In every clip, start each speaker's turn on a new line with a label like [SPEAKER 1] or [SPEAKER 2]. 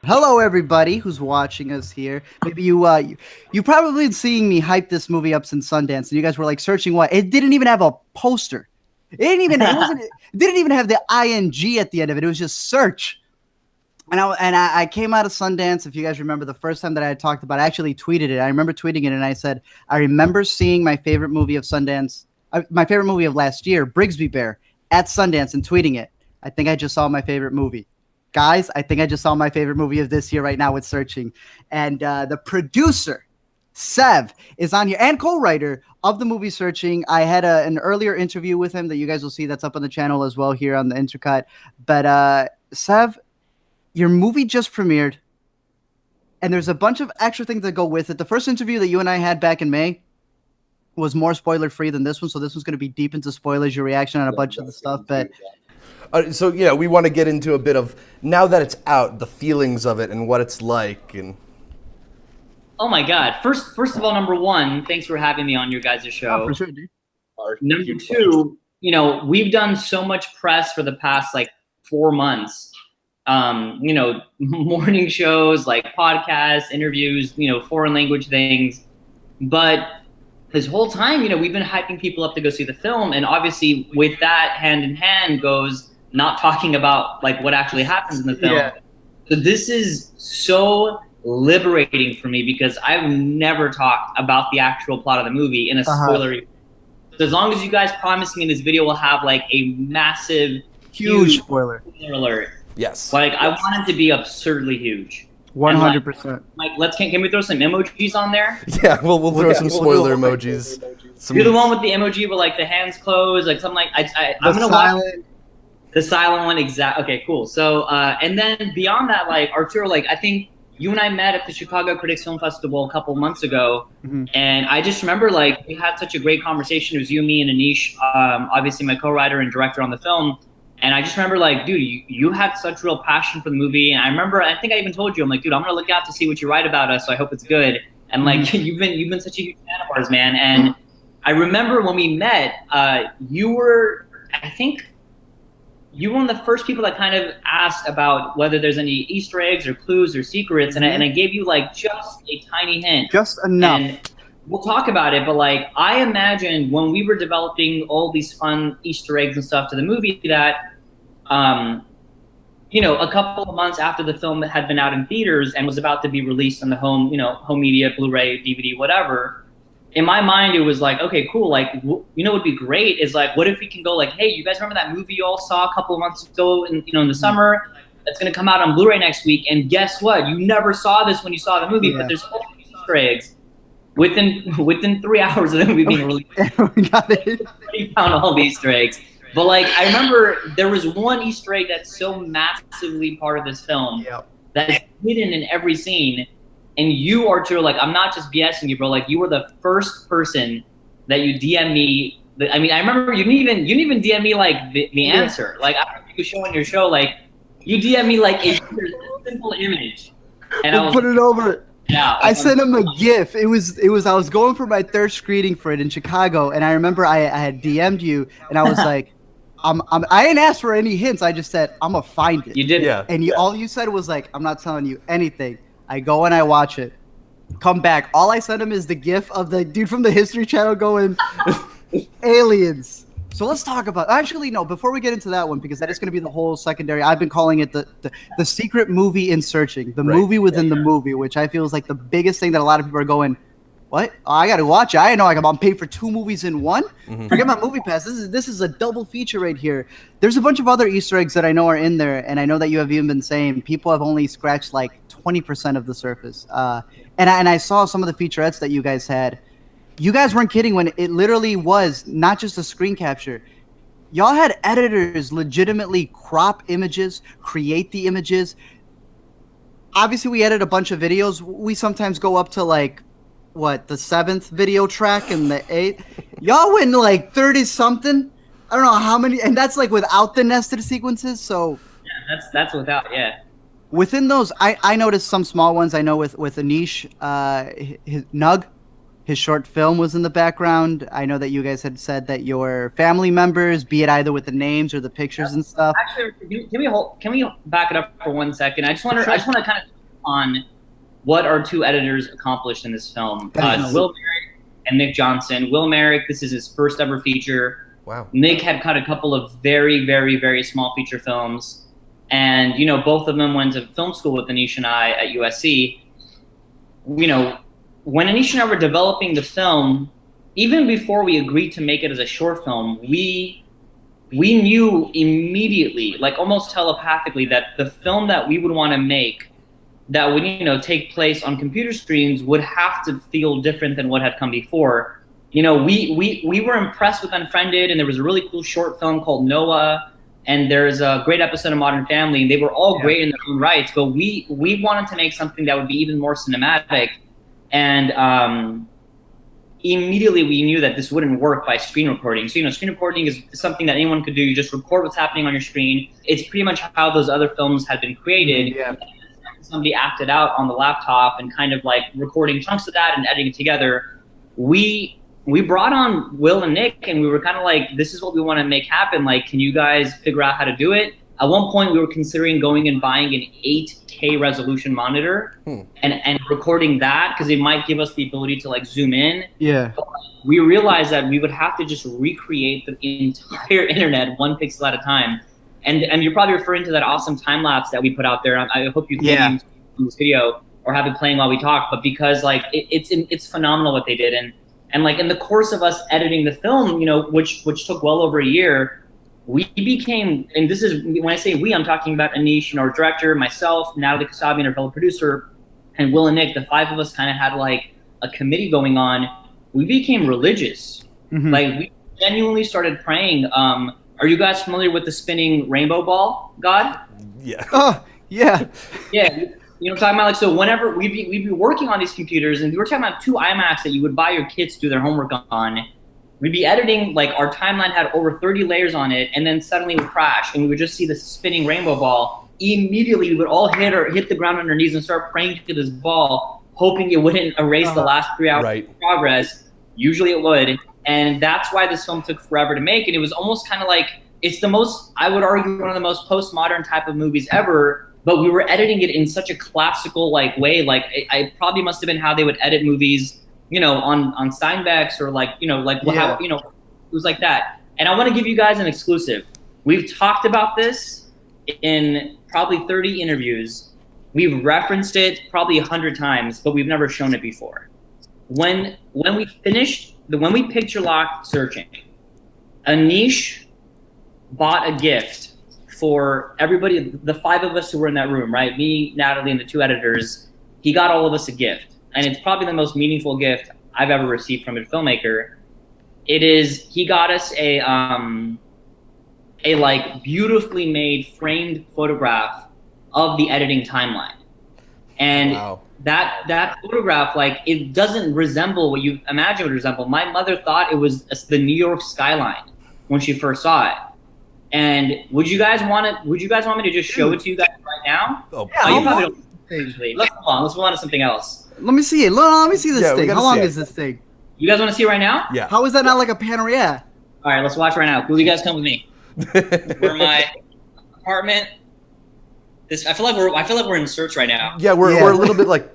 [SPEAKER 1] Hello, everybody who's watching us here. Maybe you probably been seeing me hype this movie up since Sundance, and you guys were like searching what it didn't even have a poster. It didn't even have the ing at the end of it. It was just search. And I came out of Sundance. If you guys remember, the first time that I had talked about it, I actually tweeted it. I remember tweeting it, and I said I remember seeing my favorite movie of Sundance, my favorite movie of last year, Brigsby Bear, at Sundance, and tweeting it. I think I just saw my favorite movie. Guys, I think I just saw my favorite movie of this year right now with Searching. And the producer, Sev, is on here, and co-writer of the movie Searching. I had an earlier interview with him that you guys will see that's up on the channel as well here on the Intercut. But Sev, your movie just premiered, and there's a bunch of extra things that go with it. The first interview that you and I had back in May was more spoiler-free than this one, so this one's going to be deep into spoilers, your reaction on a bunch of the stuff. But
[SPEAKER 2] so yeah, we want to get into a bit of, now that it's out, the feelings of it and what it's like. And
[SPEAKER 3] oh my God! First of all, number one, thanks for having me on your guys' show.
[SPEAKER 1] Oh, for sure, dude.
[SPEAKER 3] Number two, we've done so much press for the past 4 months. Morning shows, like podcasts, interviews, foreign language things. But this whole time, we've been hyping people up to go see the film. And obviously with that hand in hand goes not talking about what actually happens in the film. Yeah. So this is so liberating for me because I've never talked about the actual plot of the movie in a spoilery. So as long as you guys promise me this video will have a massive,
[SPEAKER 1] huge spoiler
[SPEAKER 3] alert.
[SPEAKER 2] Yes.
[SPEAKER 3] I want it to be absurdly huge.
[SPEAKER 1] 100%.
[SPEAKER 3] Can we throw some emojis on there?
[SPEAKER 2] Yeah, we'll throw some spoiler emojis.
[SPEAKER 3] You're the one with the emoji with the hands closed, something I'm gonna watch the silent one. Exact. Okay, cool. So and then beyond that, Arturo, I think you and I met at the Chicago Critics Film Festival a couple months ago, and I just remember we had such a great conversation. It was you, me, and Aneesh, obviously my co-writer and director on the film. And I just remember, dude, you had such real passion for the movie. And I think I even told you, I'm dude, I'm gonna look out to see what you write about us. So I hope it's good. And you've been such a huge fan of ours, man. And I remember when we met, you were one of the first people that kind of asked about whether there's any Easter eggs or clues or secrets. And I gave you just a tiny hint.
[SPEAKER 1] Just enough.
[SPEAKER 3] And we'll talk about it, but I imagine when we were developing all these fun Easter eggs and stuff to the movie that, a couple of months after the film had been out in theaters and was about to be released on the home media, Blu-ray, DVD, whatever. In my mind, it was okay, cool. What would be great is what if we can go hey, you guys remember that movie you all saw a couple of months ago in the summer? That's going to come out on Blu-ray next week. And guess what? You never saw this when you saw the movie, but there's all these Easter eggs. Within 3 hours of the movie being released,
[SPEAKER 1] we got it.
[SPEAKER 3] We found all the Easter eggs. But I remember there was one Easter egg that's so massively part of this film that is hidden in every scene. And you, Arturo, I'm not just BSing you, bro. You were the first person that you DM me. I remember you didn't even DM me the answer. I don't know if you could show on your show. You DM me a simple image, and
[SPEAKER 1] I put it over.
[SPEAKER 3] Yeah,
[SPEAKER 1] I sent him a GIF. It was. I was going for my third screening for it in Chicago, and I remember I had DM'd you, and I was like, I didn't ask for any hints. I just said I'm gonna find it.
[SPEAKER 3] You did,
[SPEAKER 2] yeah.
[SPEAKER 1] And all you said was I'm not telling you anything. I go and I watch it. Come back. All I sent him is the GIF of the dude from the History Channel going aliens. So let's talk about. Actually, no. Before we get into that one, because that is going to be the whole secondary. I've been calling it the secret movie in Searching, the movie within the movie, which I feel is the biggest thing that a lot of people are going, what? Oh, I got to watch it. I didn't know I'm paid for 2 movies in one. Forget my movie pass. This is a double feature right here. There's a bunch of other Easter eggs that I know are in there, and I know that you have even been saying people have only scratched 20% of the surface. And I saw some of the featurettes that you guys had. You guys weren't kidding when it literally was not just a screen capture. Y'all had editors legitimately crop images, create the images. Obviously, we edit a bunch of videos. We sometimes go up to the 7th video track and the 8th. Y'all went 30-something. I don't know how many. And that's without the nested sequences. So
[SPEAKER 3] yeah, that's without, yeah.
[SPEAKER 1] Within those, I noticed some small ones. I know with Aneesh, his Nug, his short film was in the background. I know that you guys had said that your family members, be it either with the names or the pictures and stuff.
[SPEAKER 3] Actually, can we back it up for 1 second? I just want to kind of on what our two editors accomplished in this film. It's Will Merrick and Nick Johnson. Will Merrick, this is his first ever feature.
[SPEAKER 2] Wow.
[SPEAKER 3] Nick had cut a couple of very, very, very small feature films. And, you know, both of them went to film school with Aneesh and I at USC. You know, when Aneesh and I were developing the film, even before we agreed to make it as a short film, we knew immediately, like almost telepathically, that the film that we would want to make that would, you know, take place on computer screens would have to feel different than what had come before. You know, we were impressed with Unfriended, and there was a really cool short film called Noah, and there's a great episode of Modern Family, and they were all great in their own rights, but we wanted to make something that would be even more cinematic. And immediately we knew that this wouldn't work by screen recording. So, you know, screen recording is something that anyone could do. You just record what's happening on your screen. It's pretty much how those other films had been created.
[SPEAKER 1] Yeah.
[SPEAKER 3] Somebody acted out on the laptop and kind of like recording chunks of that and editing it together. We brought on Will and Nick, and we were kind of like, this is what we want to make happen. Like, can you guys figure out how to do it? At one point, we were considering going and buying an 8K resolution monitor and recording that, because it might give us the ability to like zoom in.
[SPEAKER 1] Yeah.
[SPEAKER 3] But we realized that we would have to just recreate the entire internet one pixel at a time. And you're probably referring to that awesome time lapse that we put out there. I hope you can see this video or have it playing while we talk. But because like it's phenomenal what they did, and like in the course of us editing the film, you know, which took well over a year. We became, and this is, when I say we, I'm talking about Aneesh, our director, myself, Natalie Kasabian, our fellow producer, and Will and Nick. The five of us kind of had like a committee going on. We became religious. Like we genuinely started praying. Are you guys familiar with the spinning rainbow ball god?
[SPEAKER 2] Yeah.
[SPEAKER 1] Oh, yeah.
[SPEAKER 3] Yeah. You know what I'm talking about? Like, so whenever we'd be working on these computers, and we were talking about 2 iMacs that you would buy your kids to do their homework on. We'd be editing, like our timeline had over 30 layers on it, and then suddenly it would crash, and we would just see this spinning rainbow ball. Immediately, we would all hit the ground on our knees and start praying to this ball, hoping it wouldn't erase the last 3 hours of progress. Usually it would, and that's why this film took forever to make, and it was almost kind of like, it's the most, I would argue, one of the most postmodern type of movies ever, but we were editing it in such a classical like way. Like, I probably must have been how they would edit movies, you know, on Steinbeck's, or like, you know, like how, you know, it was like that. And I want to give you guys an exclusive. We've talked about this in probably 30 interviews. We've referenced it probably 100 times, but we've never shown it before. When we finished, when we picture locked searching, Aneesh bought a gift for everybody, the 5 of us who were in that room, right? Me, Natalie, and the 2 editors. He got all of us a gift. And it's probably the most meaningful gift I've ever received from a filmmaker. He got us a like beautifully made framed photograph of the editing timeline. And that photograph, like, it doesn't resemble what you imagine it would resemble. My mother thought it was the New York skyline when she first saw it. And would you guys want me to just show it to you guys right now?
[SPEAKER 2] Oh,
[SPEAKER 3] yeah, you probably don't. Let's move on to something else.
[SPEAKER 1] Let me see it. Let me see this thing. How long is this thing?
[SPEAKER 3] You guys want to see it right now?
[SPEAKER 2] Yeah.
[SPEAKER 1] How is that not like a panorama?
[SPEAKER 3] All right, let's watch right now. Will you guys come with me? We're in my apartment. I feel like we're in search right now.
[SPEAKER 2] Yeah, we're a little bit like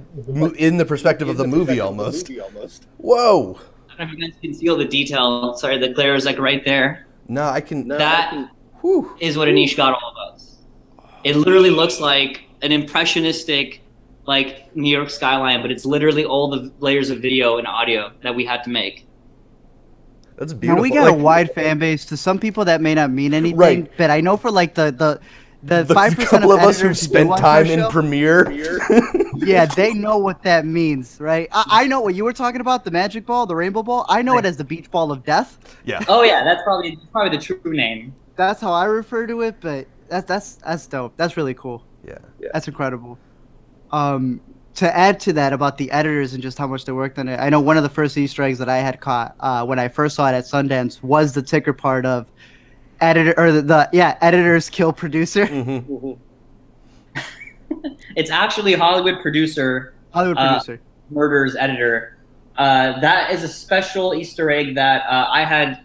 [SPEAKER 2] in the perspective of the movie almost. Whoa.
[SPEAKER 3] I don't know if you guys can see all the detail. Sorry, the glare is like right there.
[SPEAKER 2] No, I can.
[SPEAKER 3] That is what Aneesh got all of us. It literally looks like an impressionistic, like, New York skyline, but it's literally all the layers of video and audio that we had to make.
[SPEAKER 2] That's beautiful.
[SPEAKER 1] Now, we got a wide fan base. To some people, that may not mean anything, but I know for like the 5%
[SPEAKER 2] couple of us who
[SPEAKER 1] editors
[SPEAKER 2] spent time in Premiere.
[SPEAKER 1] Yeah, they know what that means, right? I know what you were talking about, the magic ball, the rainbow ball. I know it as the beach ball of death.
[SPEAKER 2] Yeah.
[SPEAKER 3] Oh yeah, that's probably the true name.
[SPEAKER 1] That's how I refer to it, but that's dope. That's really cool.
[SPEAKER 2] Yeah.
[SPEAKER 1] That's incredible. To add to that about the editors and just how much they worked on it, I know one of the first Easter eggs that I had caught when I first saw it at Sundance was the ticker part of editors kill producer.
[SPEAKER 3] It's actually Hollywood producer murders editor. That is a special Easter egg that I had.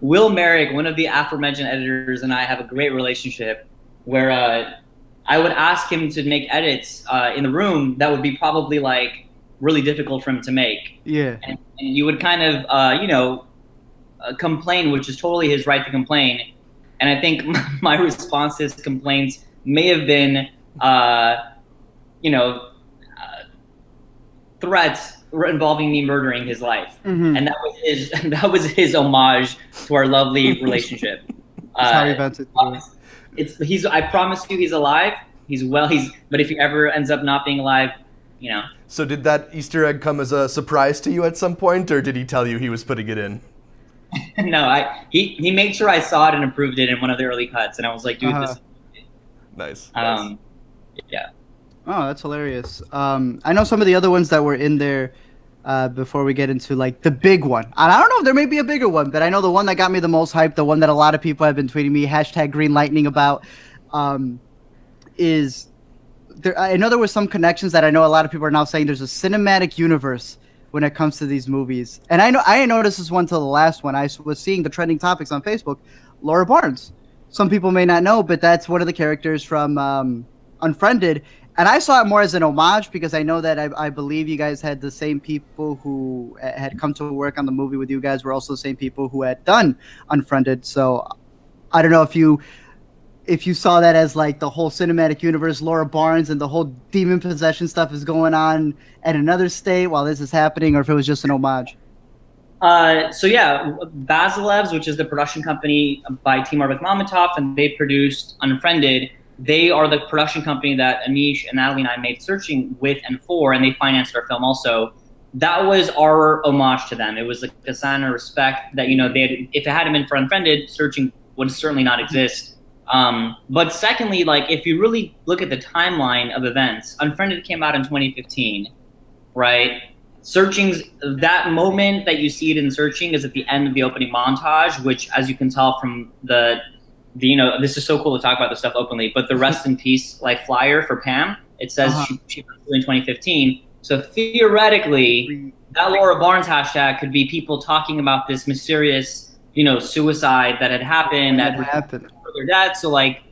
[SPEAKER 3] Will Merrick, one of the aforementioned editors, and I have a great relationship where I would ask him to make edits in the room that would be probably like really difficult for him to make.
[SPEAKER 1] Yeah.
[SPEAKER 3] And he would kind of, complain, which is totally his right to complain. And I think my response to his complaints may have been, threats involving me murdering his life. And that was his homage to our lovely relationship.
[SPEAKER 1] That's how he vented.
[SPEAKER 3] I promise you, he's alive. But if he ever ends up not being alive,
[SPEAKER 2] So did that Easter egg come as a surprise to you at some point, or did he tell you he was putting it in?
[SPEAKER 3] No, he made sure I saw it and approved it in one of the early cuts, and I was like, dude, this is
[SPEAKER 2] nice.
[SPEAKER 3] Yeah.
[SPEAKER 1] Oh, that's hilarious. I know some of the other ones that were in there before we get into like the big one. And I don't know if there may be a bigger one, but I know the one that got me the most hype, the one that a lot of people have been tweeting me, #GreenLightning about, is there. I know there were some connections that I know a lot of people are now saying there's a cinematic universe when it comes to these movies. And I didn't notice this one till the last one. I was seeing the trending topics on Facebook. Laura Barnes. Some people may not know, but that's one of the characters from Unfriended. And I saw it more as an homage because I know that I believe you guys had the same people who had come to work on the movie with you guys were also the same people who had done Unfriended. So I don't know if you saw that as like the whole cinematic universe, Laura Barnes and the whole demon possession stuff is going on at another state while this is happening, or if it was just an homage.
[SPEAKER 3] Basilevs, which is the production company by Timur Bekmambetov, and they produced Unfriended. They are the production company that Aneesh and Natalie and I made Searching with and for, and they financed our film also. That was our homage to them. It was like a sign of respect that, if it hadn't been for Unfriended, Searching would certainly not exist. But secondly, like if you really look at the timeline of events, Unfriended came out in 2015, right? Searching's, that moment that you see it in Searching is at the end of the opening montage, which, as you can tell from the this is so cool to talk about this stuff openly, but the rest in peace like flyer for Pam, it says she was in 2015. So theoretically, that Laura Barnes hashtag could be people talking about this mysterious, suicide that had happened, that happened for their dad. So like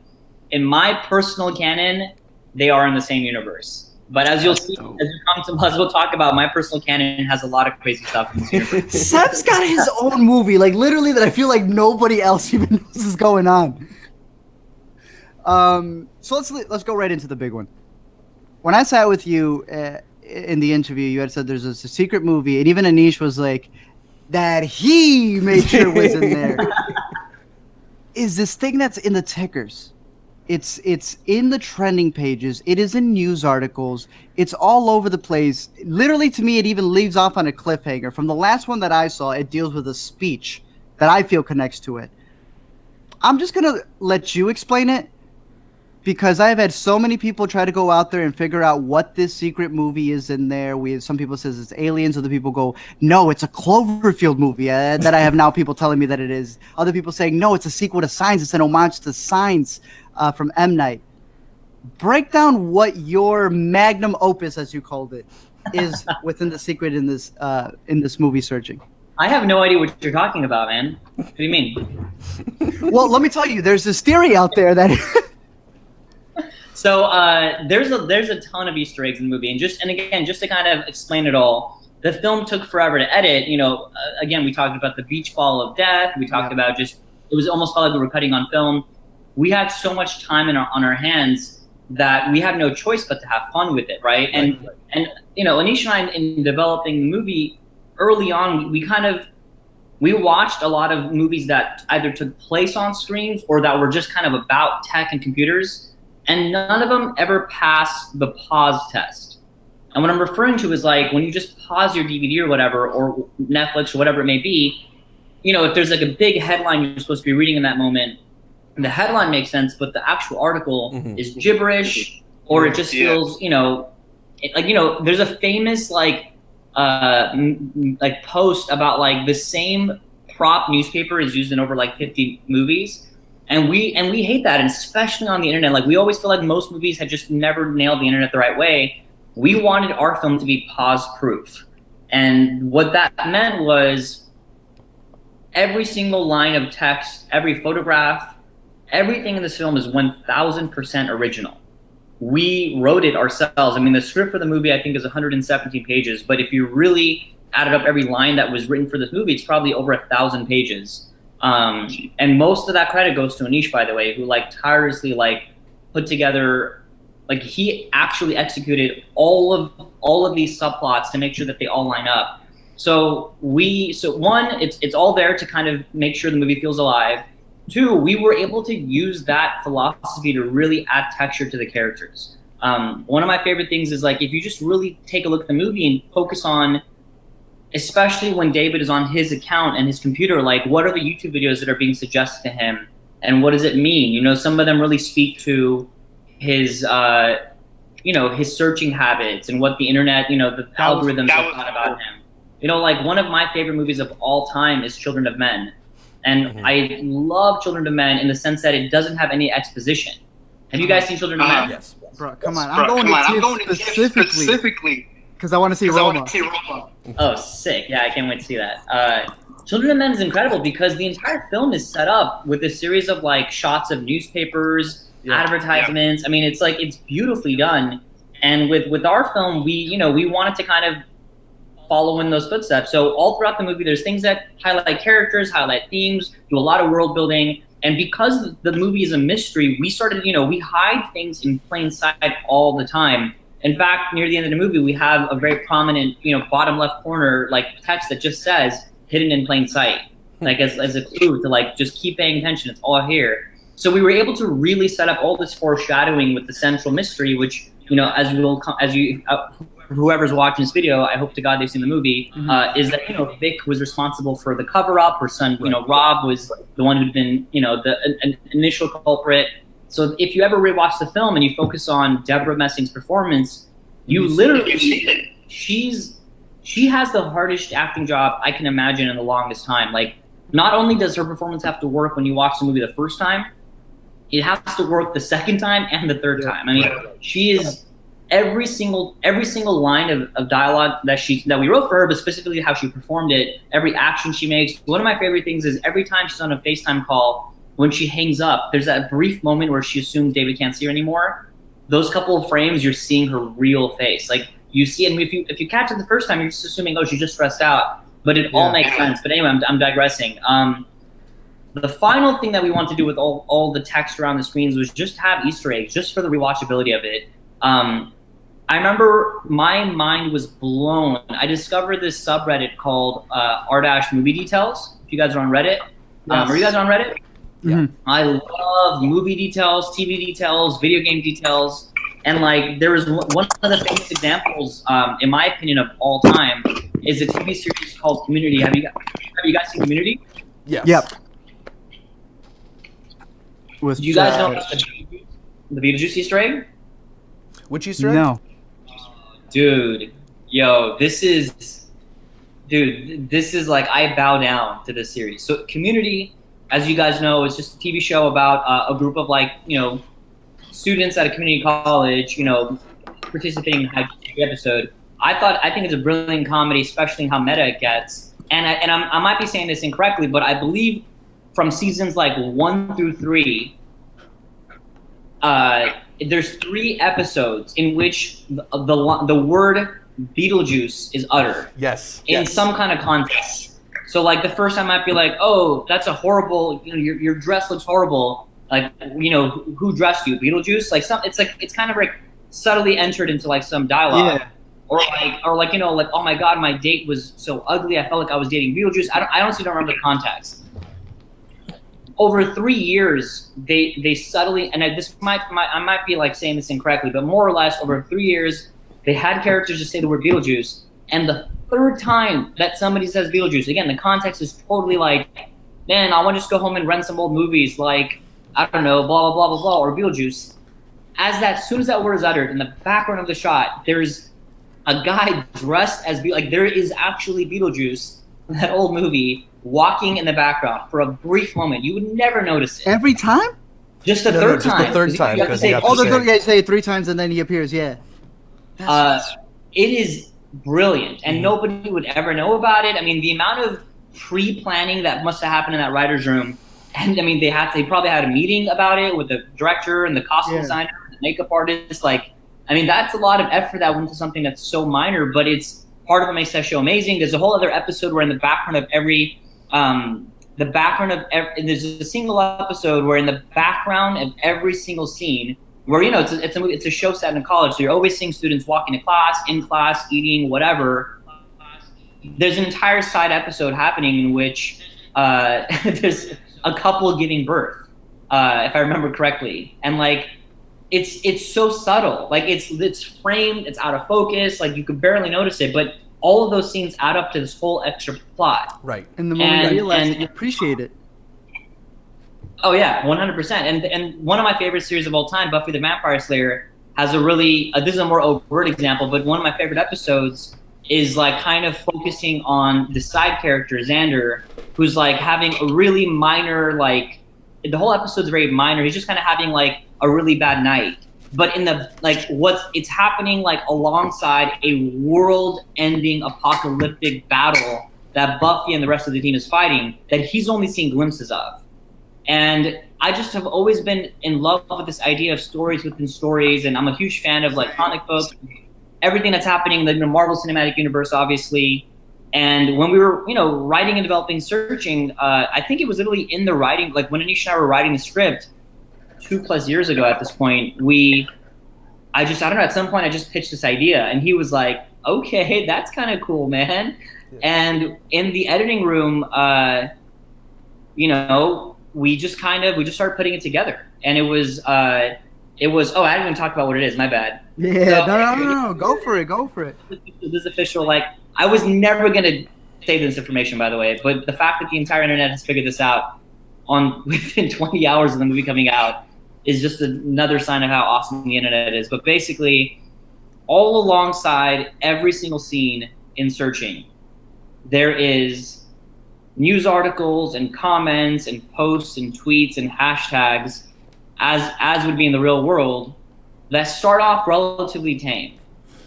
[SPEAKER 3] in my personal canon, they are in the same universe. But as you'll see, as we'll talk about, my personal canon has a lot of crazy stuff in this universe.
[SPEAKER 1] Sev's got his own movie, like literally that I feel like nobody else even knows is going on. So let's go right into the big one. When I sat with you in the interview, you had said there's a secret movie, and even Aneesh was like, that he made sure was in there. Is this thing that's in the tickers? It's in the trending pages. It is in news articles. It's all over the place. Literally, to me, it even leaves off on a cliffhanger. From the last one that I saw, it deals with a speech that I feel connects to it. I'm just going to let you explain it because I've had so many people try to go out there and figure out what this secret movie is in there. Some people says it's aliens. Other people go, no, it's a Cloverfield movie that I have now people telling me that it is. Other people saying, no, it's a sequel to Signs. It's an homage to Signs. From M. Night. Break down what your magnum opus, as you called it, is within the secret in this movie Searching.
[SPEAKER 3] I have no idea what you're talking about, man. What do you mean?
[SPEAKER 1] Well, let me tell you, there's this theory out there that.
[SPEAKER 3] So there's a ton of Easter eggs in the movie, and again, just to kind of explain it all, the film took forever to edit. Again, we talked about the beach ball of death. We talked about it was almost felt like we were cutting on film. We had so much time on our hands that we had no choice but to have fun with it, right? And Aneesh and I, in developing the movie early on, we watched a lot of movies that either took place on screens or that were just kind of about tech and computers, and none of them ever passed the pause test. And what I'm referring to is like when you just pause your DVD or whatever, or Netflix or whatever it may be, if there's like a big headline you're supposed to be reading in that moment, the headline makes sense, but the actual article is gibberish, or it just feels, there's a famous post about like the same prop newspaper is used in over like 50 movies, and we hate that, and especially on the internet. Like we always feel like most movies had just never nailed the internet the right way. We wanted our film to be pause proof, and what that meant was every single line of text, every photograph, everything in this film is 1000% original. we wrote it ourselves. I mean, the script for the movie I think is 117 pages, but if you really added up every line that was written for this movie, it's probably over 1,000 pages. And most of that credit goes to Aneesh, by the way, who like tirelessly like put together, like he actually executed all of these subplots to make sure that they all line up. So one, it's all there to kind of make sure the movie feels alive. Two, we were able to use that philosophy to really add texture to the characters. One of my favorite things is like if you just really take a look at the movie and focus on, especially when David is on his account and his computer, like what are the YouTube videos that are being suggested to him and what does it mean? You know, some of them really speak to his, his searching habits and what the internet, the algorithms have thought about him. You know, like one of my favorite movies of all time is Children of Men. And I love Children of Men in the sense that it doesn't have any exposition. Have you guys seen Children of Men?
[SPEAKER 2] Yes.
[SPEAKER 1] Bro, come on. I'm going to specifically because I want to see Roma.
[SPEAKER 3] Oh, sick. Yeah, I can't wait to see that. Children of Men is incredible because the entire film is set up with a series of like shots of newspapers, advertisements. I mean, it's like, it's beautifully done. And with our film, we wanted to kind of follow in those footsteps. So all throughout the movie, there's things that highlight characters, highlight themes, do a lot of world building. And because the movie is a mystery, we started, we hide things in plain sight all the time. In fact, near the end of the movie, we have a very prominent, bottom left corner, like text that just says hidden in plain sight, like as a clue to like, just keep paying attention. It's all here. So we were able to really set up all this foreshadowing with the central mystery, which, whoever's watching this video, I hope to God they've seen the movie, is that, Vic was responsible for the cover up. Her son, Rob was the one who'd been, an initial culprit. So if you ever rewatch the film and you focus on Deborah Messing's performance, you literally, she has the hardest acting job I can imagine in the longest time. Like, not only does her performance have to work when you watch the movie the first time, it has to work the second time and the third time. I mean, she is every single line of dialogue that we wrote for her, but specifically how she performed it, every action she makes. One of my favorite things is every time she's on a FaceTime call, when she hangs up, there's that brief moment where she assumes David can't see her anymore. Those couple of frames, you're seeing her real face. Like you see, and if you catch it the first time, you're just assuming, oh, she's just stressed out. But it all makes sense. But anyway, I'm digressing. The final thing that we want to do with all the text around the screens was just have Easter eggs, just for the rewatchability of it. I remember my mind was blown. I discovered this subreddit called r-movie details. If you guys are on Reddit, are you guys on Reddit? Yeah. I love movie details, TV details, video game details, and like there was one of the famous examples, in my opinion, of all time, is a TV series called Community. Have you guys seen Community?
[SPEAKER 2] Yes.
[SPEAKER 1] Yep.
[SPEAKER 3] Do you guys know the Beetlejuice Easter egg?
[SPEAKER 2] Which Easter egg?
[SPEAKER 1] No.
[SPEAKER 3] Dude, this is like, I bow down to this series. So Community, as you guys know, is just a TV show about a group of like, students at a community college, participating in a episode. I think it's a brilliant comedy, especially in how meta it gets. And I might be saying this incorrectly, but I believe from seasons like 1 through 3, there's 3 episodes in which the word Beetlejuice is uttered.
[SPEAKER 2] Yes.
[SPEAKER 3] In some kind of context. So like the first time I might be like, oh, that's a horrible, your dress looks horrible. Like, who dressed you? Beetlejuice? Like it's kind of like subtly entered into like some dialogue. Yeah. Or like, oh my God, my date was so ugly. I felt like I was dating Beetlejuice. I honestly don't remember the context. Over 3 years, they subtly, and I might be like saying this incorrectly, but more or less over 3 years, they had characters just say the word Beetlejuice, and the third time that somebody says Beetlejuice, again, the context is totally like, man, I want to just go home and rent some old movies, like, I don't know, blah, blah, blah, blah, blah, or Beetlejuice. As soon as that word is uttered, in the background of the shot, there's a guy dressed as, like, there is actually Beetlejuice, that old movie, walking in the background for a brief moment. You would never notice it.
[SPEAKER 1] Every time?
[SPEAKER 3] Just the third time.
[SPEAKER 2] Just the third time.
[SPEAKER 3] You have to say,
[SPEAKER 1] you say it 3 times and then he appears, yeah.
[SPEAKER 3] It is brilliant, and nobody would ever know about it. I mean, the amount of pre-planning that must have happened in that writer's room, and I mean, they probably had a meeting about it with the director and the costume designer the makeup artist. Like, I mean, that's a lot of effort that went into something that's so minor, but it's part of what makes that show amazing. There's a whole other episode where in the background of every, there's a single episode where in the background of every single scene, where, you know, it's a show set in college, so you're always seeing students walking to class, in class, eating, whatever. There's an entire side episode happening in which there's a couple giving birth, if I remember correctly, and like it's so subtle, like it's framed, it's out of focus, like you could barely notice it, but all of those scenes add up to this whole extra plot.
[SPEAKER 2] Right.
[SPEAKER 1] And the moment you realize it, you appreciate it.
[SPEAKER 3] Oh yeah, 100%. And one of my favorite series of all time, Buffy the Vampire Slayer, has a really this is a more overt example, but one of my favorite episodes is like kind of focusing on the side character Xander, who's like having a really minor, like the whole episode's very minor. He's just kind of having like a really bad night. But in the it's happening like alongside a world-ending apocalyptic battle that Buffy and the rest of the team is fighting that he's only seen glimpses of. And I just have always been in love with this idea of stories within stories, and I'm a huge fan of like comic books, everything that's happening in the Marvel Cinematic Universe, obviously. And when we were, you know, writing and developing Searching, I think it was literally in the writing, like when Aneesh and I were writing the script 2+ years ago at this point, I don't know, at some point I just pitched this idea and he was like, okay, that's kind of cool, man. Yeah. And in the editing room, you know, we just started putting it together. And it was, oh, I didn't even talk about what it is, my bad.
[SPEAKER 1] Yeah, so, no, go for it.
[SPEAKER 3] This is official. Like, I was never going to say this information, by the way, but the fact that the entire internet has figured this out within 20 hours of the movie coming out is just another sign of how awesome the internet is. But basically, all alongside every single scene in Searching, there is news articles and comments and posts and tweets and hashtags, as would be in the real world, that start off relatively tame.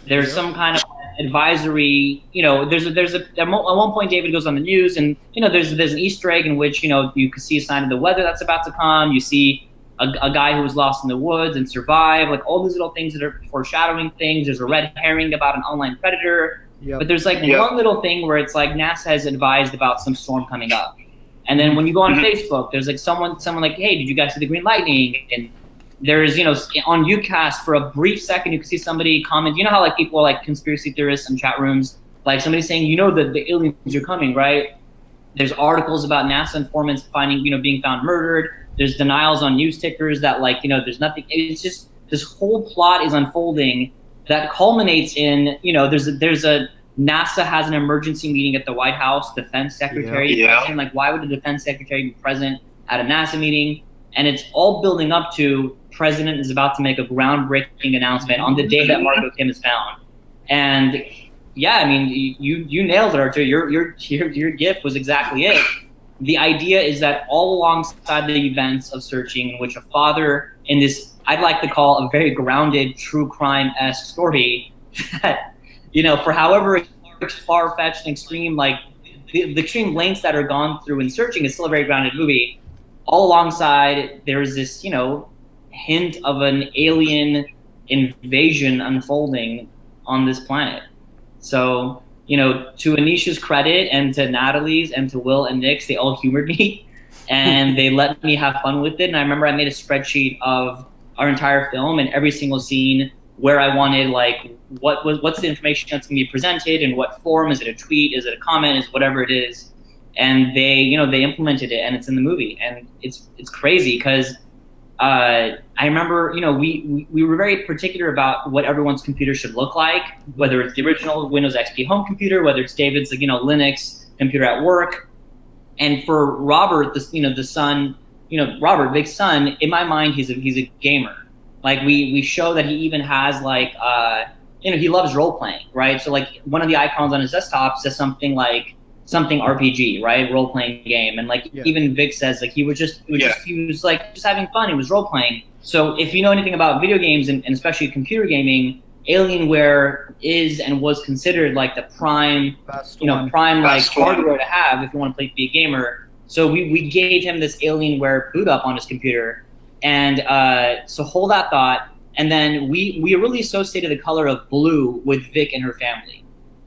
[SPEAKER 3] There's some kind of advisory, you know, at one point David goes on the news and, you know, there's an Easter egg in which, you know, you can see a sign of the weather that's about to come. You see a guy who was lost in the woods and survived, like all these little things that are foreshadowing things. There's a red herring about an online predator. Yep. But there's like one little thing where it's like NASA has advised about some storm coming up. And then when you go on Facebook, there's like someone like, hey, did you guys see the GreenLightning? And there's, you know, on UCast for a brief second, you can see somebody comment. You know how like people are like conspiracy theorists in chat rooms, like somebody saying, you know, that the aliens are coming, right? There's articles about NASA informants being found murdered. There's denials on news tickers that like, you know, there's nothing. It's just this whole plot is unfolding that culminates in, you know, there's a NASA has an emergency meeting at the White House, defense secretary. Yeah. Like, why would the defense secretary be present at a NASA meeting? And it's all building up to president is about to make a groundbreaking announcement on the day that Margot Kim is found. And yeah, I mean, you nailed it, Artur. Your gift was exactly it. The idea is that all alongside the events of Searching, in which a father in this, I'd like to call a very grounded, true crime-esque story, that, you know, for however far-fetched and extreme, like the extreme lengths that are gone through in Searching, is still a very grounded movie. All alongside, there's this, you know, hint of an alien invasion unfolding on this planet. So, you know, to Aneesh's credit and to Natalie's and to Will and Nick's, they all humored me and they let me have fun with it. And I remember I made a spreadsheet of our entire film and every single scene where I wanted, like, what's the information that's going to be presented, in what form? Is it a tweet? Is it a comment? Is whatever it is? And they implemented it, and it's in the movie, and it's crazy because I remember, you know, we were very particular about what everyone's computer should look like, whether it's the original Windows XP home computer, whether it's David's, you know, Linux computer at work. And for Robert, the son, you know, Robert, big son, in my mind, he's a gamer. Like we show that he even has like, you know, he loves role playing, right? So like one of the icons on his desktop says something like something RPG, right? Role playing game. And like even Vic says like he was like just having fun. He was role playing. So if you know anything about video games and especially computer gaming, Alienware is and was considered like the prime, like hardware to have if you want to be a gamer. So we gave him this Alienware boot up on his computer. And so hold that thought. And then we really associated the color of blue with Vic and her family.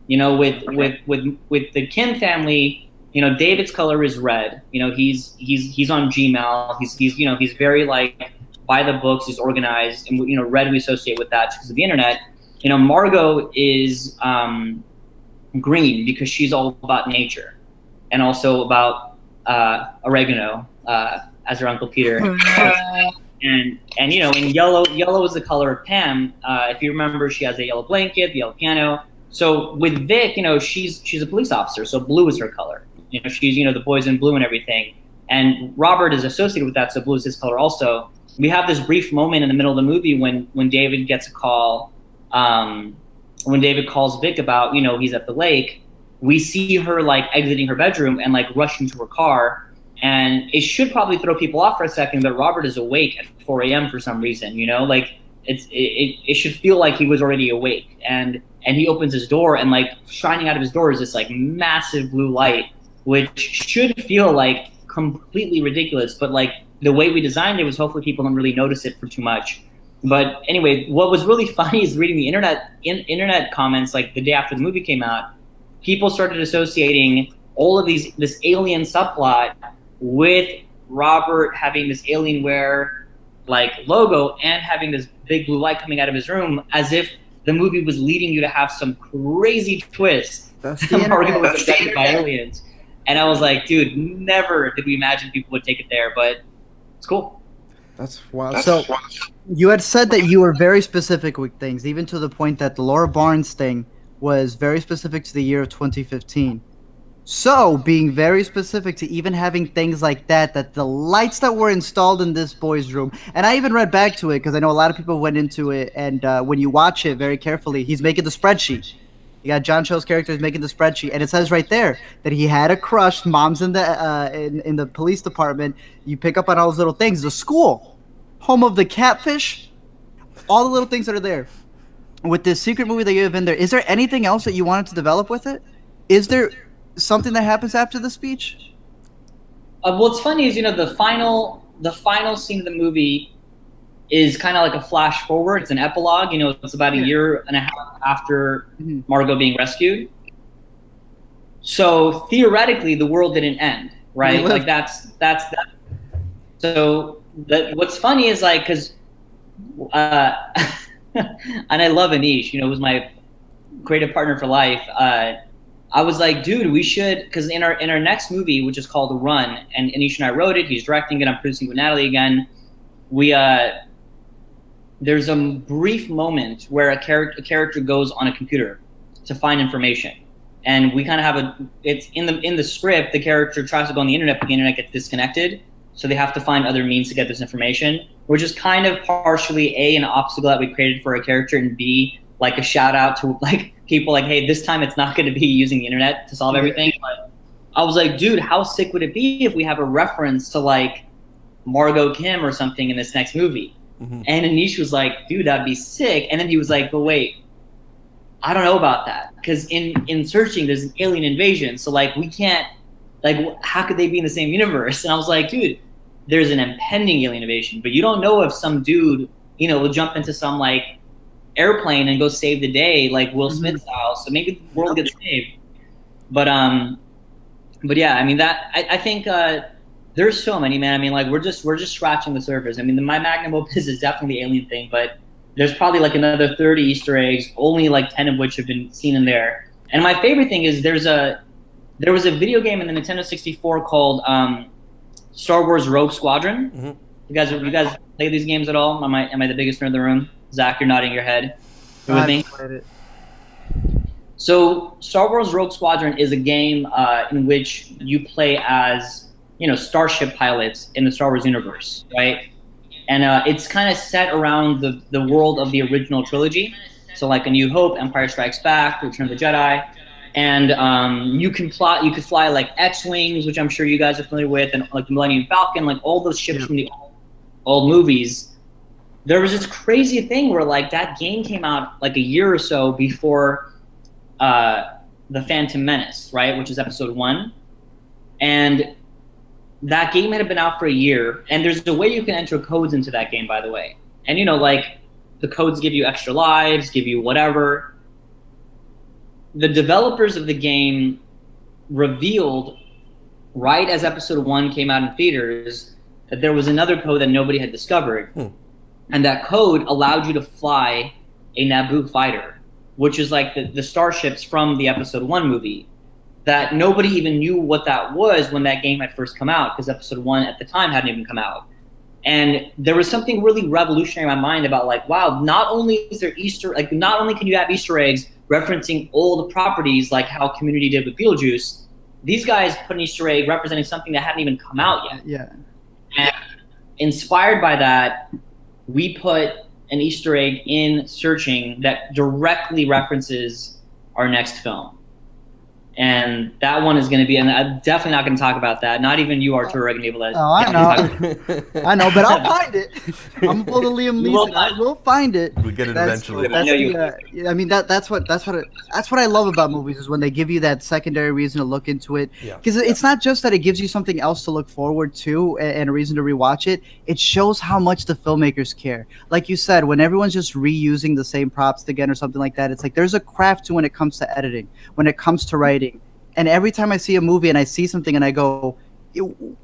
[SPEAKER 3] You know, with the Kim family, you know, David's color is red. You know, he's on Gmail. He's very like by the books. He's organized, and you know, red we associate with that because of the internet. You know, Margot is green because she's all about nature, and also about oregano, as her Uncle Peter. And you know, in yellow is the color of Pam. If you remember, she has a yellow blanket, the yellow piano. So with Vic, you know, she's a police officer, so blue is her color. You know, she's, you know, the boys in blue and everything. And Robert is associated with that, so blue is his color also. We have this brief moment in the middle of the movie when David gets a call, when David calls Vic about, you know, he's at the lake. We see her like exiting her bedroom and like rushing to her car. And it should probably throw people off for a second, but Robert is awake at 4 a.m. for some reason, you know, like it should feel like he was already awake. And he opens his door, and like shining out of his door is this like massive blue light, which should feel like completely ridiculous. But like the way we designed it was hopefully people don't really notice it for too much. But anyway, what was really funny is reading the internet comments like the day after the movie came out. People started associating all of this alien subplot with Robert having this Alienware like logo and having this big blue light coming out of his room, as if the movie was leading you to have some crazy twist. Margot was abducted by aliens. And I was like, dude, never did we imagine people would take it there, but it's cool.
[SPEAKER 2] That's wild.
[SPEAKER 1] So you had said that you were very specific with things, even to the point that the Laura Barnes thing was very specific to the year of 2015. So being very specific to even having things like that the lights that were installed in this boy's room, and I even read back to it because I know a lot of people went into it, and when you watch it very carefully, he's making the spreadsheet. You got John Cho's character is making the spreadsheet, and it says right there that he had a crush. Mom's in the police department. You pick up on all those little things. The school, home of the catfish, all the little things that are there. With this secret movie that you have in there, is there anything else that you wanted to develop with it? Is there something that happens after the speech?
[SPEAKER 3] What's funny is, you know, the final scene of the movie is kind of like a flash forward. It's an epilogue. You know, it's about a year and a half after Margot being rescued. So theoretically, the world didn't end, right? Like that's that. So what's funny is like, because and I love Aneesh. You know, who's my creative partner for life. I was like, dude, we should, because in our next movie, which is called Run, and Aneesh and I wrote it. He's directing it. I'm producing with Natalie again. There's a brief moment where a character goes on a computer to find information, and we kind of have it's in the script. The character tries to go on the internet, but the internet gets disconnected, so they have to find other means to get this information, which is kind of partially an obstacle that we created for a character, and B, like a shout out to like people like, hey, this time it's not going to be using the internet to solve everything. But I was like, dude, how sick would it be if we have a reference to like Margot Kim or something in this next movie? And Aneesh was like, dude, that'd be sick. And then he was like, but wait, I don't know about that, because in searching there's an alien invasion, so like we can't, like, how could they be in the same universe? And I was like, dude, there's an impending alien invasion, but you don't know if some dude, you know, will jump into some like airplane and go save the day, like Will Smith style. So maybe the world gets saved. But yeah, I mean, that I think there's so many, man. I mean, like we're just scratching the surface. I mean, my magnum opus is definitely the alien thing, but there's probably like another 30 Easter eggs, only like 10 of which have been seen in there. And my favorite thing is there was a video game in the Nintendo 64 called Star Wars Rogue Squadron. You guys play these games at all? Am I the biggest nerd in the room? Zach, you're nodding your head. You with me? So Star Wars Rogue Squadron is a game in which you play as, you know, starship pilots in the Star Wars universe, right? And it's kind of set around the world of the original trilogy. So like A New Hope, Empire Strikes Back, Return of the Jedi. And you could fly like X-Wings, which I'm sure you guys are familiar with, and like the Millennium Falcon, like all those ships from the old movies. There was this crazy thing where like that game came out like a year or so before The Phantom Menace, right, which is episode 1. And that game had been out for a year, and there's a way you can enter codes into that game, by the way. And you know, like the codes give you extra lives, give you whatever. The developers of the game revealed right as episode 1 came out in theaters that there was another code that nobody had discovered. And that code allowed you to fly a Naboo fighter, which is like the starships from the episode 1 movie, that nobody even knew what that was when that game had first come out, because episode 1 at the time hadn't even come out. And there was something really revolutionary in my mind about like, wow, not only is there not only can you have Easter eggs referencing old properties like how Community did with Beetlejuice, these guys put an Easter egg representing something that hadn't even come out yet.
[SPEAKER 1] Yeah.
[SPEAKER 3] And inspired by that, we put an Easter egg in Searching that directly references our next film. And that one is going to be, and I'm definitely not going to talk about that. Not even you, Arturo, are going to be able to.
[SPEAKER 1] Oh, I know. I know, but I'll find it. I'm going to pull the Liam Neeson. I will find it.
[SPEAKER 2] We get it eventually.
[SPEAKER 1] I mean, that's what I love about movies, is when they give you that secondary reason to look into it. Because it's not just that it gives you something else to look forward to and a reason to rewatch it. It shows how much the filmmakers care. Like you said, when everyone's just reusing the same props again or something like that, it's like there's a craft to when it comes to editing, when it comes to writing. And every time I see a movie and I see something and I go,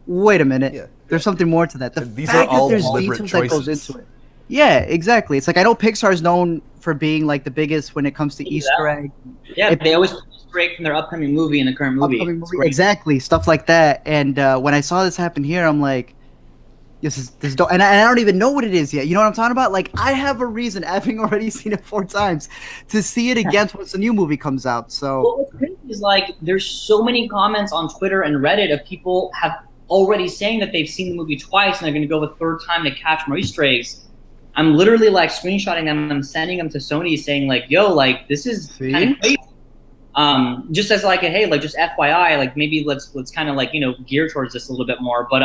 [SPEAKER 1] wait a minute, there's something more to that.
[SPEAKER 2] These are all deliberate choices.
[SPEAKER 1] That goes into it. Yeah, exactly. It's like, I know Pixar is known for being like the biggest when it comes to Easter egg.
[SPEAKER 3] Yeah, they always put Easter egg from their upcoming movie in the current movie.
[SPEAKER 1] Exactly, stuff like that. And when I saw this happen here, I'm like, this don't, and I don't even know what it is yet. You know what I'm talking about? Like, I have a reason, having already seen it 4 times, to see it again once the new movie comes out. So
[SPEAKER 3] well, what's crazy is like there's so many comments on Twitter and Reddit of people have already saying that they've seen the movie twice and they're going to go a 3rd time to catch more Easter eggs. I'm literally like screenshotting them and I'm sending them to Sony saying like, yo, like this is kind of crazy. Just as like a, hey, like just FYI, like maybe let's kind of like, you know, gear towards this a little bit more. But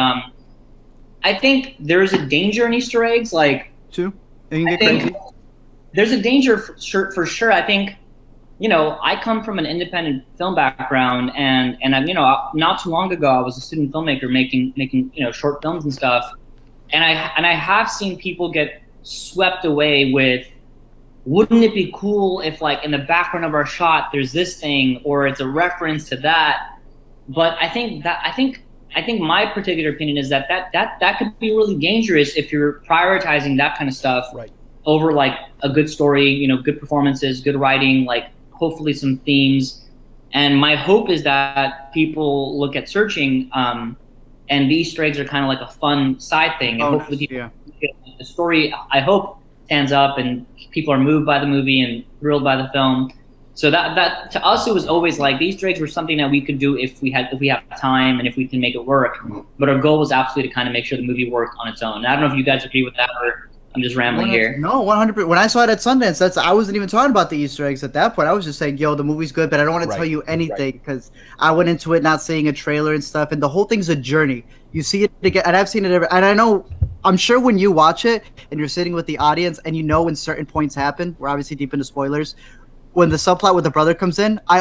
[SPEAKER 3] I think there's a danger in Easter eggs. Like,
[SPEAKER 1] it can get crazy.
[SPEAKER 3] There's a danger for sure. I think, you know, I come from an independent film background, and I'm, you know, not too long ago I was a student filmmaker making you know, short films and stuff, and I have seen people get swept away with, wouldn't it be cool if like in the background of our shot there's this thing or it's a reference to that. But I think my particular opinion is that could be really dangerous if you're prioritizing that kind of stuff over like a good story, you know, good performances, good writing, like hopefully some themes. And my hope is that people look at Searching, and the Easter eggs are kind of like a fun side thing. And hopefully people, the story, I hope, stands up and people are moved by the movie and thrilled by the film. So that to us, it was always like the Easter eggs were something that we could do if we have time and if we can make it work. But our goal was absolutely to kind of make sure the movie worked on its own. And I don't know if you guys agree with that, or I'm just rambling here.
[SPEAKER 1] No, 100%. When I saw it at Sundance, I wasn't even talking about the Easter eggs at that point. I was just saying, yo, the movie's good, but I don't want to tell you anything because I went into it not seeing a trailer and stuff. And the whole thing's a journey. You see it again, and I've seen it and I know. I'm sure when you watch it and you're sitting with the audience and you know when certain points happen, we're obviously deep into spoilers. When the subplot with the brother comes in, I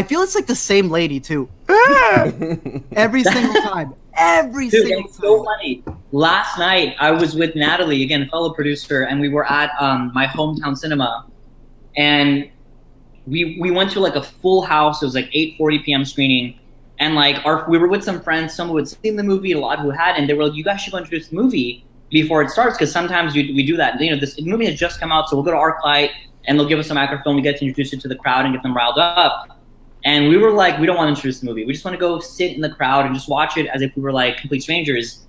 [SPEAKER 1] feel it's like the same lady too. Every single time. Every single time.
[SPEAKER 3] So funny. Last night I was with Natalie, again, a fellow producer, and we were at my hometown cinema, and we went to like a full house. It was like 8:40 p.m. screening, and like we were with some friends. Some who had seen the movie, a lot who had, and they were like, "You guys should go introduce the movie before it starts," because sometimes we do that. You know, this movie has just come out, so we'll go to ArcLight. And they'll give us some microphone. We get to introduce it to the crowd and get them riled up. And we were like, we don't want to introduce the movie. We just want to go sit in the crowd and just watch it as if we were like complete strangers.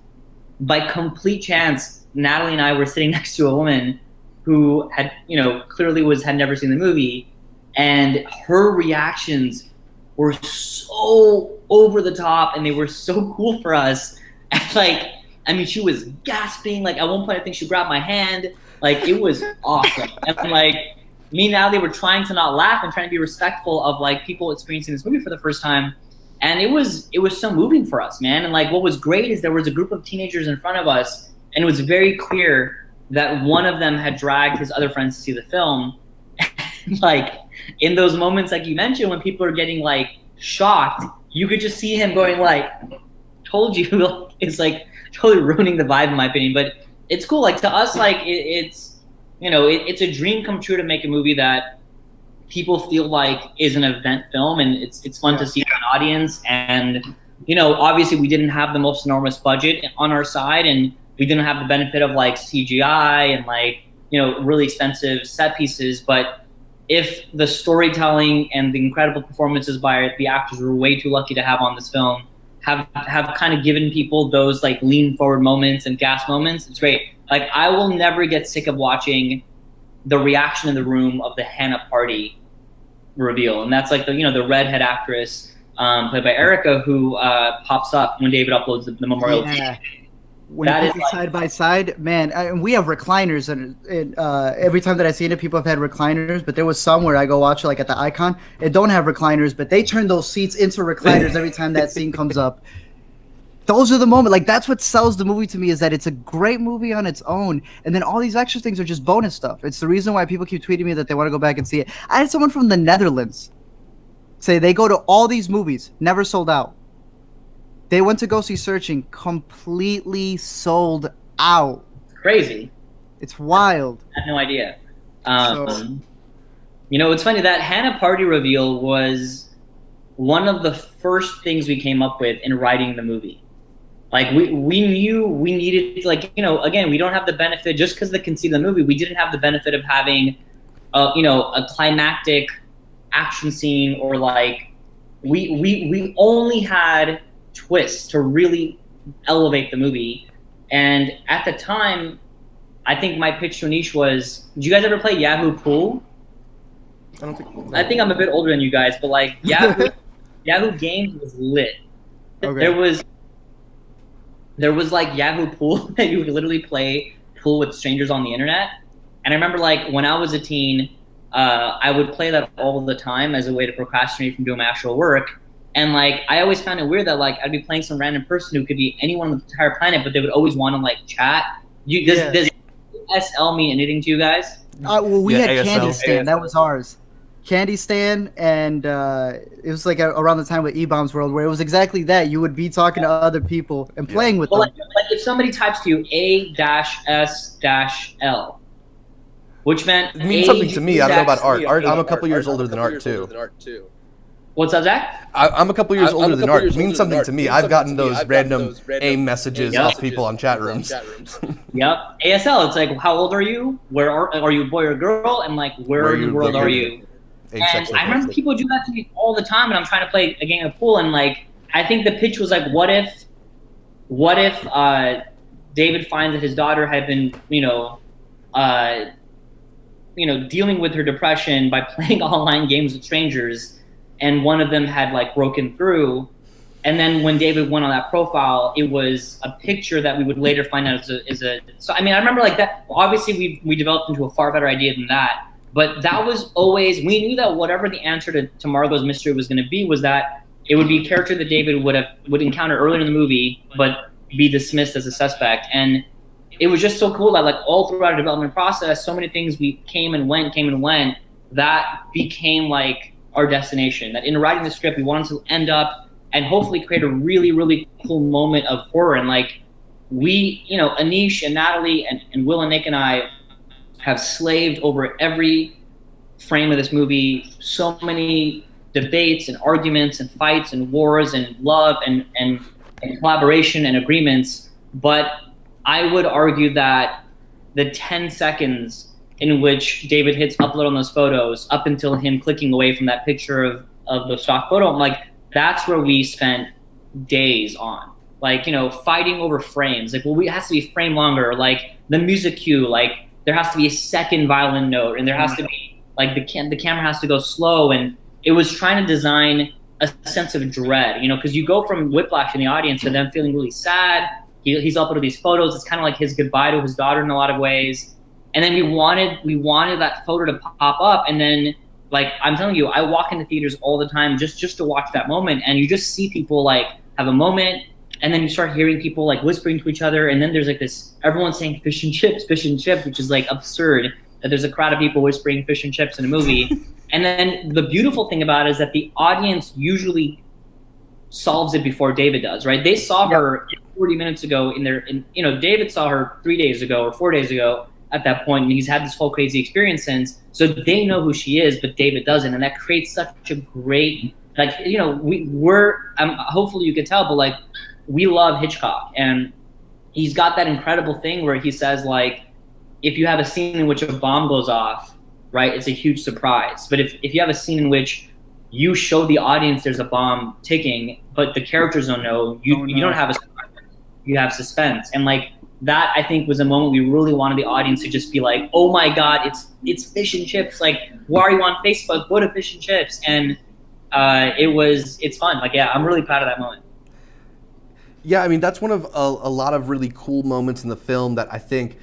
[SPEAKER 3] By complete chance, Natalie and I were sitting next to a woman who had, you know, clearly had never seen the movie. And her reactions were so over the top and they were so cool for us. And like, I mean, she was gasping. Like at one point, I think she grabbed my hand. Like it was awesome. And like, me and Natalie were trying to not laugh and trying to be respectful of like people experiencing this movie for the first time. And it was so moving for us, man. And like what was great is there was a group of teenagers in front of us, and it was very clear that one of them had dragged his other friends to see the film. And like in those moments, like you mentioned, when people are getting like shocked, you could just see him going like, told you. It's like totally ruining the vibe in my opinion. But it's cool. Like to us, like it's it's a dream come true to make a movie that people feel like is an event film, and it's fun to see an audience. And obviously we didn't have the most enormous budget on our side, and we didn't have the benefit of like CGI and like really expensive set pieces. But if the storytelling and the incredible performances by the actors we're way too lucky to have on this film have kind of given people those like lean forward moments and gas moments, it's great. Like, I will never get sick of watching the reaction in the room of the Hannah Party reveal, and that's like the redhead actress played by Erica, who pops up when David uploads the memorial.
[SPEAKER 1] Yeah. When you put it side by side, man, we have recliners, and every time that I've seen it, people have had recliners, but there was some where I go watch it, like at the Icon, it don't have recliners, but they turn those seats into recliners every time that scene comes up. Those are the moments, like, that's what sells the movie to me, is that it's a great movie on its own, and then all these extra things are just bonus stuff. It's the reason why people keep tweeting me that they want to go back and see it. I had someone from the Netherlands say they go to all these movies, never sold out. They went to go see Searching, completely sold out.
[SPEAKER 3] Crazy.
[SPEAKER 1] It's wild.
[SPEAKER 3] I had no idea. It's funny, that Hannah Party reveal was one of the first things we came up with in writing the movie. Like, we knew we needed, like, again, we don't have the benefit, just because the conceit of the movie, we didn't have the benefit of having, a climactic action scene, or like, we only had twists to really elevate the movie. And at the time, I think my pitch to Aneesh was, did you guys ever play Yahoo Pool? I think I'm a bit older than you guys, but like Yahoo Games was lit. Okay. There was like Yahoo Pool that you would literally play pool with strangers on the internet. And I remember, like, when I was a teen, I would play that all the time as a way to procrastinate from doing my actual work. And like, I always found it weird that like I'd be playing some random person who could be anyone on the entire planet, but they would always want to like chat. Does ASL mean anything to you guys?
[SPEAKER 1] Well, we had
[SPEAKER 2] ASL.
[SPEAKER 1] Candy Stand. That was ours. Candy Stand, and it was like around the time with E-Bombs World, where it was exactly that. You would be talking to other people and playing with them.
[SPEAKER 3] Like if somebody types to you A-S-L, which meant
[SPEAKER 2] it means something to me. I don't know about art. I'm a couple years older than Art too.
[SPEAKER 3] What's that, Zach?
[SPEAKER 2] I'm a couple years older than Art. It means something to me. I've gotten those random AIM messages off people on chat rooms.
[SPEAKER 3] Yep. ASL, it's like, how old are you? Where are you, a boy or a girl? And like, where in the world are you? And I remember people do that to me all the time, and I'm trying to play a game of pool, and like, I think the pitch was like, what if David finds that his daughter had been, dealing with her depression by playing online games with strangers, and one of them had like broken through, and then when David went on that profile, it was a picture that we would later find out is a. So I mean, I remember like that. Obviously, we developed into a far better idea than that. But that was always, we knew that whatever the answer to Margot's mystery was going to be, was that it would be a character that David would encounter earlier in the movie, but be dismissed as a suspect. And it was just so cool that like all throughout our development process, so many things we came and went, that became like our destination. That in writing the script, we wanted to end up and hopefully create a really, really cool moment of horror. And like, we, Aneesh and Natalie and Will and Nick and I have slaved over every frame of this movie. So many debates and arguments and fights and wars and love and collaboration and agreements. But I would argue that the 10 seconds in which David hits upload on those photos, up until him clicking away from that picture of the stock photo, I'm like, that's where we spent days on. Like, fighting over frames. Like, well, it has to be frame longer. Like, the music cue, like, there has to be a second violin note, and there has to be like the camera has to go slow, and it was trying to design a sense of dread, because you go from whiplash in the audience to them feeling really sad. He's uploaded these photos. It's kind of like his goodbye to his daughter in a lot of ways, and then we wanted that photo to pop up, and then like I'm telling you, I walk into theaters all the time just to watch that moment, and you just see people like have a moment. And then you start hearing people like whispering to each other, and then there's like this, everyone's saying fish and chips, which is like absurd that there's a crowd of people whispering fish and chips in a movie. And then the beautiful thing about it is that the audience usually solves it before David does, right? They saw her 40 minutes ago David saw her 3 days ago or 4 days ago, at that point, and he's had this whole crazy experience since. So they know who she is, but David doesn't, and that creates such a great, like, you know, we're hopefully you could tell, but like, we love Hitchcock, and he's got that incredible thing where he says, like, if you have a scene in which a bomb goes off, right, it's a huge surprise. But if you have a scene in which you show the audience there's a bomb ticking, but the characters don't know, you don't have a surprise. You have suspense. And like that, I think, was a moment we really wanted the audience to just be like, oh my God, it's fish and chips. Like, why are you on Facebook? Go to fish and chips. And it's fun. Like, yeah, I'm really proud of that moment.
[SPEAKER 2] Yeah, I mean, that's one of a lot of really cool moments in the film that I think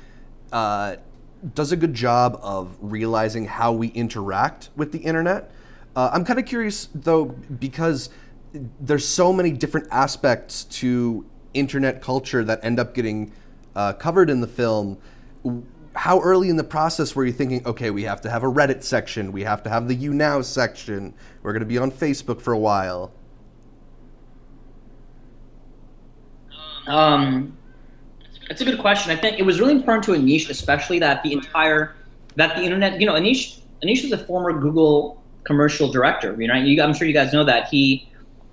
[SPEAKER 2] does a good job of realizing how we interact with the internet. I'm kind of curious, though, because there's so many different aspects to internet culture that end up getting covered in the film. How early in the process were you thinking, okay, we have to have a Reddit section, we have to have the YouNow section, we're going to be on Facebook for a while?
[SPEAKER 3] That's a good question. I think it was really important to Aneesh, especially that the internet, you know, Aneesh is a former Google commercial director, you know, I'm sure you guys know that. He,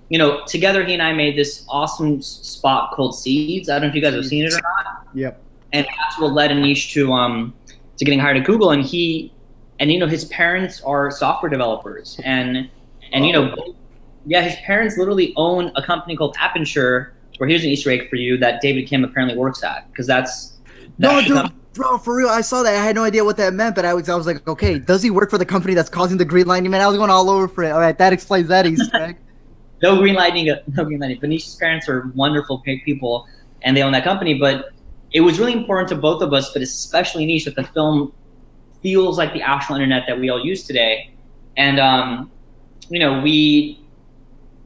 [SPEAKER 3] you know, together he and I made this awesome spot called Seeds. I don't know if you guys have seen it or not.
[SPEAKER 1] Yep.
[SPEAKER 3] And that's what led Aneesh to getting hired at Google. And you know, his parents are software developers, and you know, yeah, his parents literally own a company called Aperture. Or here's an Easter egg for you that David Kim apparently works at, because that's
[SPEAKER 1] no, dude, bro, for real. I saw that. I had no idea what that meant, but I was like, okay, does he work for the company that's causing the GreenLightning? Man, I was going all over for it. All right, that explains that Easter egg.
[SPEAKER 3] No GreenLightning. Benish's parents are wonderful people, and they own that company. But it was really important to both of us, but especially Aneesh, that the film feels like the actual internet that we all use today. And you know, we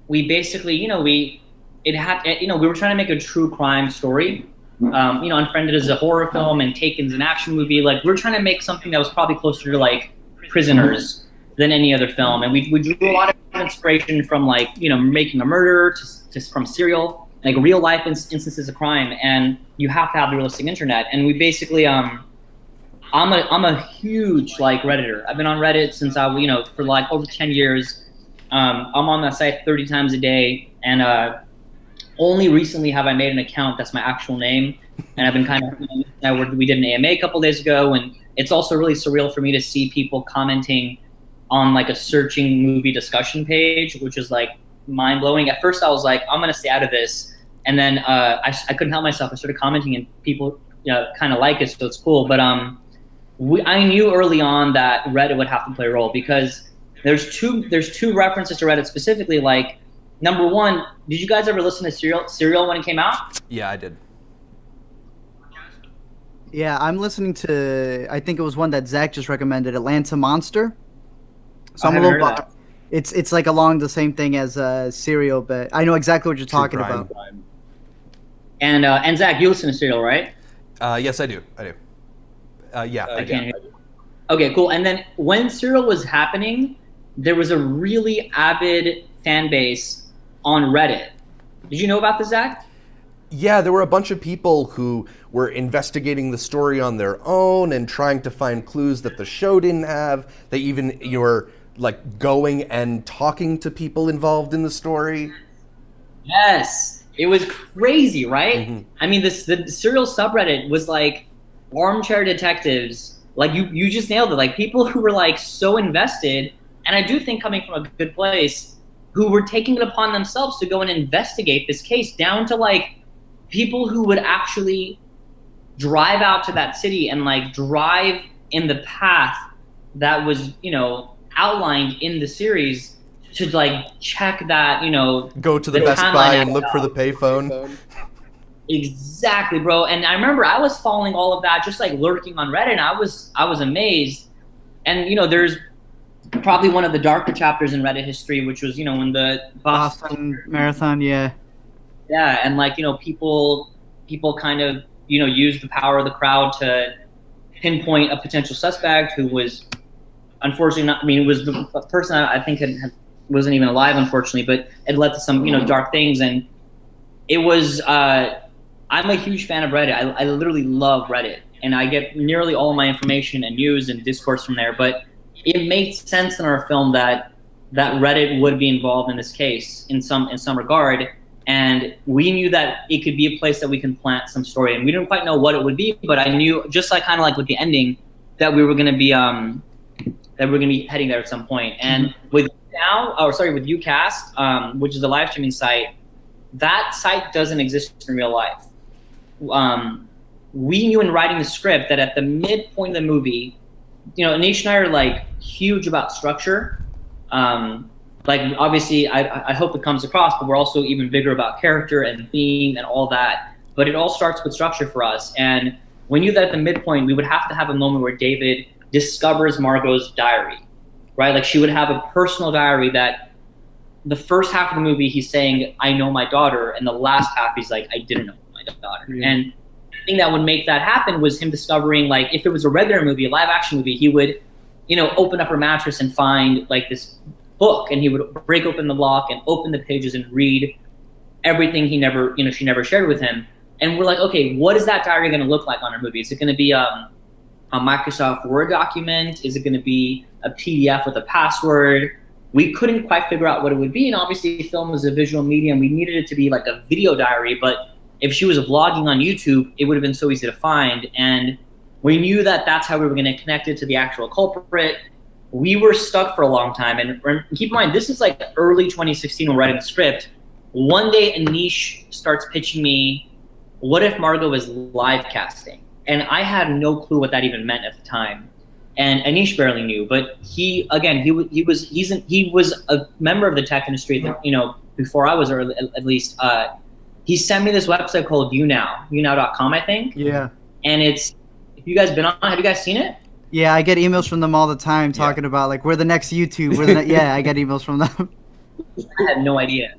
[SPEAKER 3] basically, you know, we were trying to make a true crime story. You know, Unfriended is a horror film and Taken's an action movie. Like, we're trying to make something that was probably closer to like Prisoners than any other film. And we drew a lot of inspiration from, like, you know, Making a Murder to from Serial, like real life instances of crime. And you have to have the realistic internet. And we basically, I'm a huge like Redditor. I've been on Reddit since you know, for like over 10 years. I'm on that site 30 times a day, and only recently have I made an account that's my actual name, and I've been kind of, we did an AMA a couple days ago, and it's also really surreal for me to see people commenting on like a searching movie discussion page, which is like mind blowing. At first I was like, I'm gonna stay out of this, and then I couldn't help myself. I started commenting, and people, you know, kind of like it, so it's cool. But I knew early on that Reddit would have to play a role, because there's two references to Reddit specifically. Like, number one, did you guys ever listen to Serial when it came out?
[SPEAKER 2] Yeah, I did.
[SPEAKER 1] Yeah, I'm listening to, I think it was one that Zach just recommended, Atlanta Monster. So I'm a little, it's like along the same thing as Serial, but I know exactly what you're talking about.
[SPEAKER 3] And Zach, you listen to Serial, right?
[SPEAKER 2] Yes, I do. Yeah.
[SPEAKER 3] I can't hear you. Okay, cool. And then when Serial was happening, there was a really avid fan base on Reddit. Did you know about this, Zach?
[SPEAKER 2] Yeah, there were a bunch of people who were investigating the story on their own and trying to find clues that the show didn't have. They even, you were like going and talking to people involved in the story.
[SPEAKER 3] Yes, it was crazy, right?
[SPEAKER 2] Mm-hmm.
[SPEAKER 3] I mean, the Serial subreddit was like armchair detectives. Like, you just nailed it. Like, people who were like so invested, and I do think coming from a good place, who were taking it upon themselves to go and investigate this case, down to like people who would actually drive out to that city and like drive in the path that was, you know, outlined in the series to like check that, you know,
[SPEAKER 2] go to the Best Buy and look for the payphone.
[SPEAKER 3] Exactly, bro. And I remember I was following all of that, just like lurking on Reddit, and I was amazed. And, you know, there's probably one of the darker chapters in Reddit history, which was, you know, when the
[SPEAKER 1] Boston Marathon, yeah.
[SPEAKER 3] Yeah, and like, you know, people kind of, you know, use the power of the crowd to pinpoint a potential suspect who was unfortunately not, I mean, it was the person I think wasn't even alive, unfortunately, but it led to some, you know, dark things. And it was, I'm a huge fan of Reddit. I literally love Reddit. and I get nearly all my information and news and discourse from there. But it made sense in our film that Reddit would be involved in this case in some regard, and we knew that it could be a place that we can plant some story. And we didn't quite know what it would be, but I knew, just like kind of like with the ending, that we were going to be heading there at some point. And with UCast, which is a live streaming site, that site doesn't exist in real life. We knew in writing the script that at the midpoint of the movie, Aneesh and I are like huge about structure. Like obviously I hope it comes across, but we're also even bigger about character and theme and all that. But it all starts with structure for us. And we knew that at the midpoint, we would have to have a moment where David discovers Margot's diary, right? Like she would have a personal diary that the first half of the movie, he's saying, I know my daughter. And the last half, he's like, I didn't know my daughter. Yeah. And the thing that would make that happen was him discovering, like, if it was a regular movie, a live action movie, he would, open up her mattress and find like this book, and he would break open the lock and open the pages and read everything she never shared with him. And we're like, okay, what is that diary going to look like on our movie? Is it going to be a Microsoft Word document? Is it going to be a PDF with a password? We couldn't quite figure out what it would be. And obviously film is a visual medium. We needed it to be like a video diary, but if she was vlogging on YouTube, it would have been so easy to find. And we knew that that's how we were going to connect it to the actual culprit. We were stuck for a long time. And keep in mind, this is like early 2016 when writing the script. One day, Aneesh starts pitching me, what if Margot was live casting? And I had no clue what that even meant at the time. And Aneesh barely knew, but he was a member of the tech industry that, before I was, or at least, he sent me this website called YouNow.com, I think. Yeah. And if you guys been on, have you guys seen it?
[SPEAKER 1] Yeah, I get emails from them all the time talking about like, we're the next YouTube. Yeah, I get emails from them.
[SPEAKER 3] I had no idea.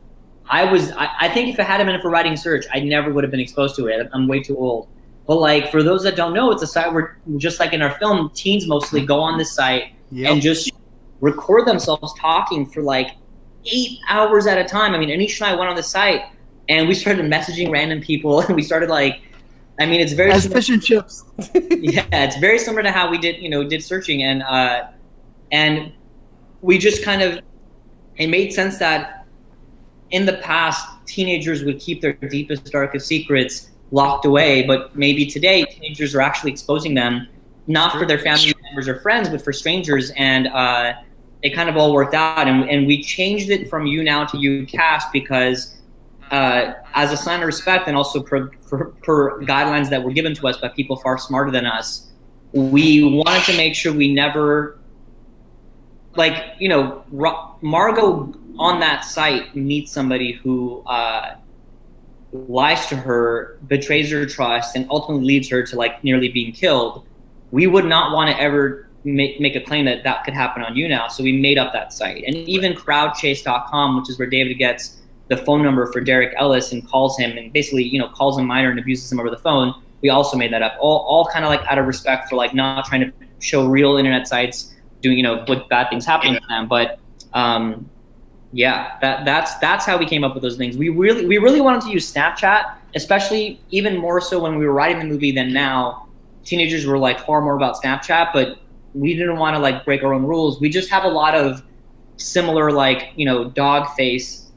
[SPEAKER 3] I think if it hadn't been for writing search, I never would have been exposed to it. I'm way too old. But like, for those that don't know, it's a site where, just like in our film, teens mostly go on this site and just record themselves talking for like 8 hours at a time. I mean, Aneesh and I went on the site and we started messaging random people, and we started like, I mean, it's very
[SPEAKER 1] as fish and chips.
[SPEAKER 3] Yeah, it's very similar to how we did searching, and we just kind of, it made sense that in the past teenagers would keep their deepest, darkest secrets locked away, but maybe today teenagers are actually exposing them, not for their family members or friends, but for strangers, and it kind of all worked out, and we changed it from YouNow to UCast because as a sign of respect, and also per guidelines that were given to us by people far smarter than us, we wanted to make sure we never, like, Margot on that site meets somebody who lies to her, betrays her trust, and ultimately leads her to like nearly being killed. We would not want to ever make a claim that could happen on YouNow, so we made up that site. And even crowdchase.com, which is where David gets the phone number for Derek Ellis and calls him and basically, calls him minor and abuses him over the phone. We also made that up, all kind of like out of respect for like not trying to show real internet sites doing, what bad things happening to them. But that's how we came up with those things. We really wanted to use Snapchat, especially even more so when we were writing the movie than now. Teenagers were like far more about Snapchat, but we didn't want to like break our own rules. We just have a lot of similar like, dog face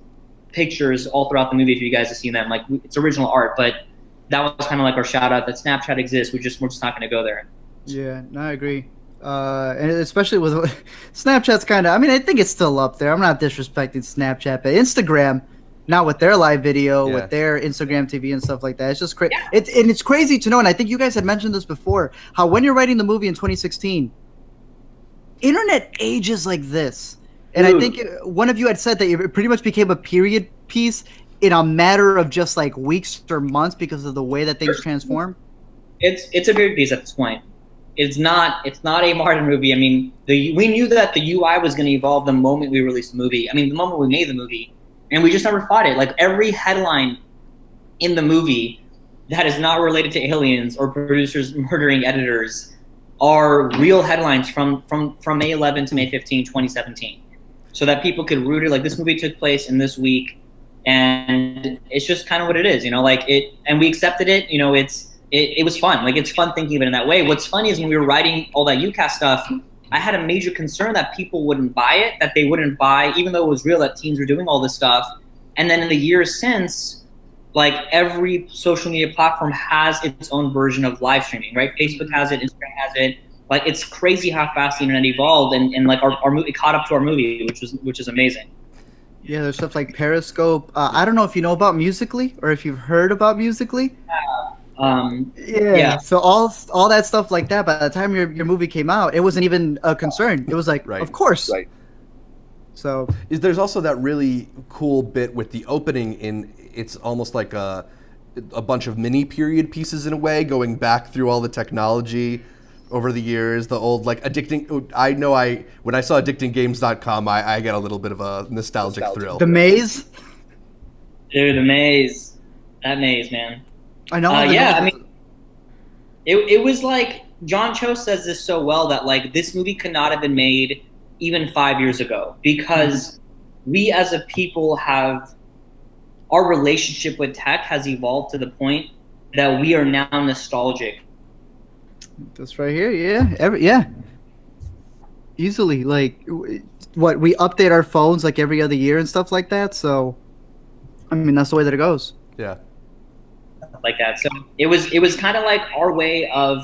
[SPEAKER 3] pictures all throughout the movie, if you guys have seen them. Like, it's original art, but that was kind of like our shout out that Snapchat exists. We're just not going to go there.
[SPEAKER 1] Yeah, no, I agree. And especially with Snapchat's kind of, I mean, I think it's still up there. I'm not disrespecting Snapchat, but Instagram, not with their live video, with their Instagram TV and stuff like that. It's just crazy. Yeah. It's crazy to know, and I think you guys had mentioned this before, how when you're writing the movie in 2016, internet ages like this. And I think one of you had said that it pretty much became a period piece in a matter of just like weeks or months because of the way that things transform.
[SPEAKER 3] It's a period piece at this point. It's not a modern movie. I mean, we knew that the UI was going to evolve the moment we released the movie. I mean, the moment we made the movie, and we just never fought it. Like, every headline in the movie that is not related to aliens or producers murdering editors are real headlines from May 11 to May 15, 2017. So that people could root it, like, this movie took place in this week, and it's just kind of what it is, like it, and we accepted it. it was fun. Like, it's fun thinking of it in that way. What's funny is when we were writing all that UCAS stuff, I had a major concern that people wouldn't buy it, that they wouldn't buy, even though it was real that teens were doing all this stuff. And then in the years since, like, every social media platform has its own version of live streaming, right? Facebook has it, Instagram has it. Like, it's crazy how fast the internet evolved, and like our movie caught up to our movie, which is amazing.
[SPEAKER 1] Yeah, there's stuff like Periscope. I don't know if you know about Musical.ly or if you've heard about Musical.ly. Yeah. So all that stuff like that. By the time your movie came out, it wasn't even a concern. It was like, of course.
[SPEAKER 2] Right.
[SPEAKER 1] So
[SPEAKER 2] there's also that really cool bit with the opening. It's almost like a bunch of mini period pieces in a way, going back through all the technology over the years, the old like addicting. When I saw addictinggames.com, I get a little bit of a nostalgic thrill.
[SPEAKER 1] The maze,
[SPEAKER 3] dude, that maze, man.
[SPEAKER 1] I know.
[SPEAKER 3] I mean, it was like John Cho says this so well that like this movie could not have been made even 5 years ago because we as a people have our relationship with tech has evolved to the point that we are now nostalgic.
[SPEAKER 1] This right here, yeah, easily. Like, what we update our phones like every other year and stuff like that. So, I mean, that's the way that it goes.
[SPEAKER 2] Yeah,
[SPEAKER 3] like that. So it was kind of like our way of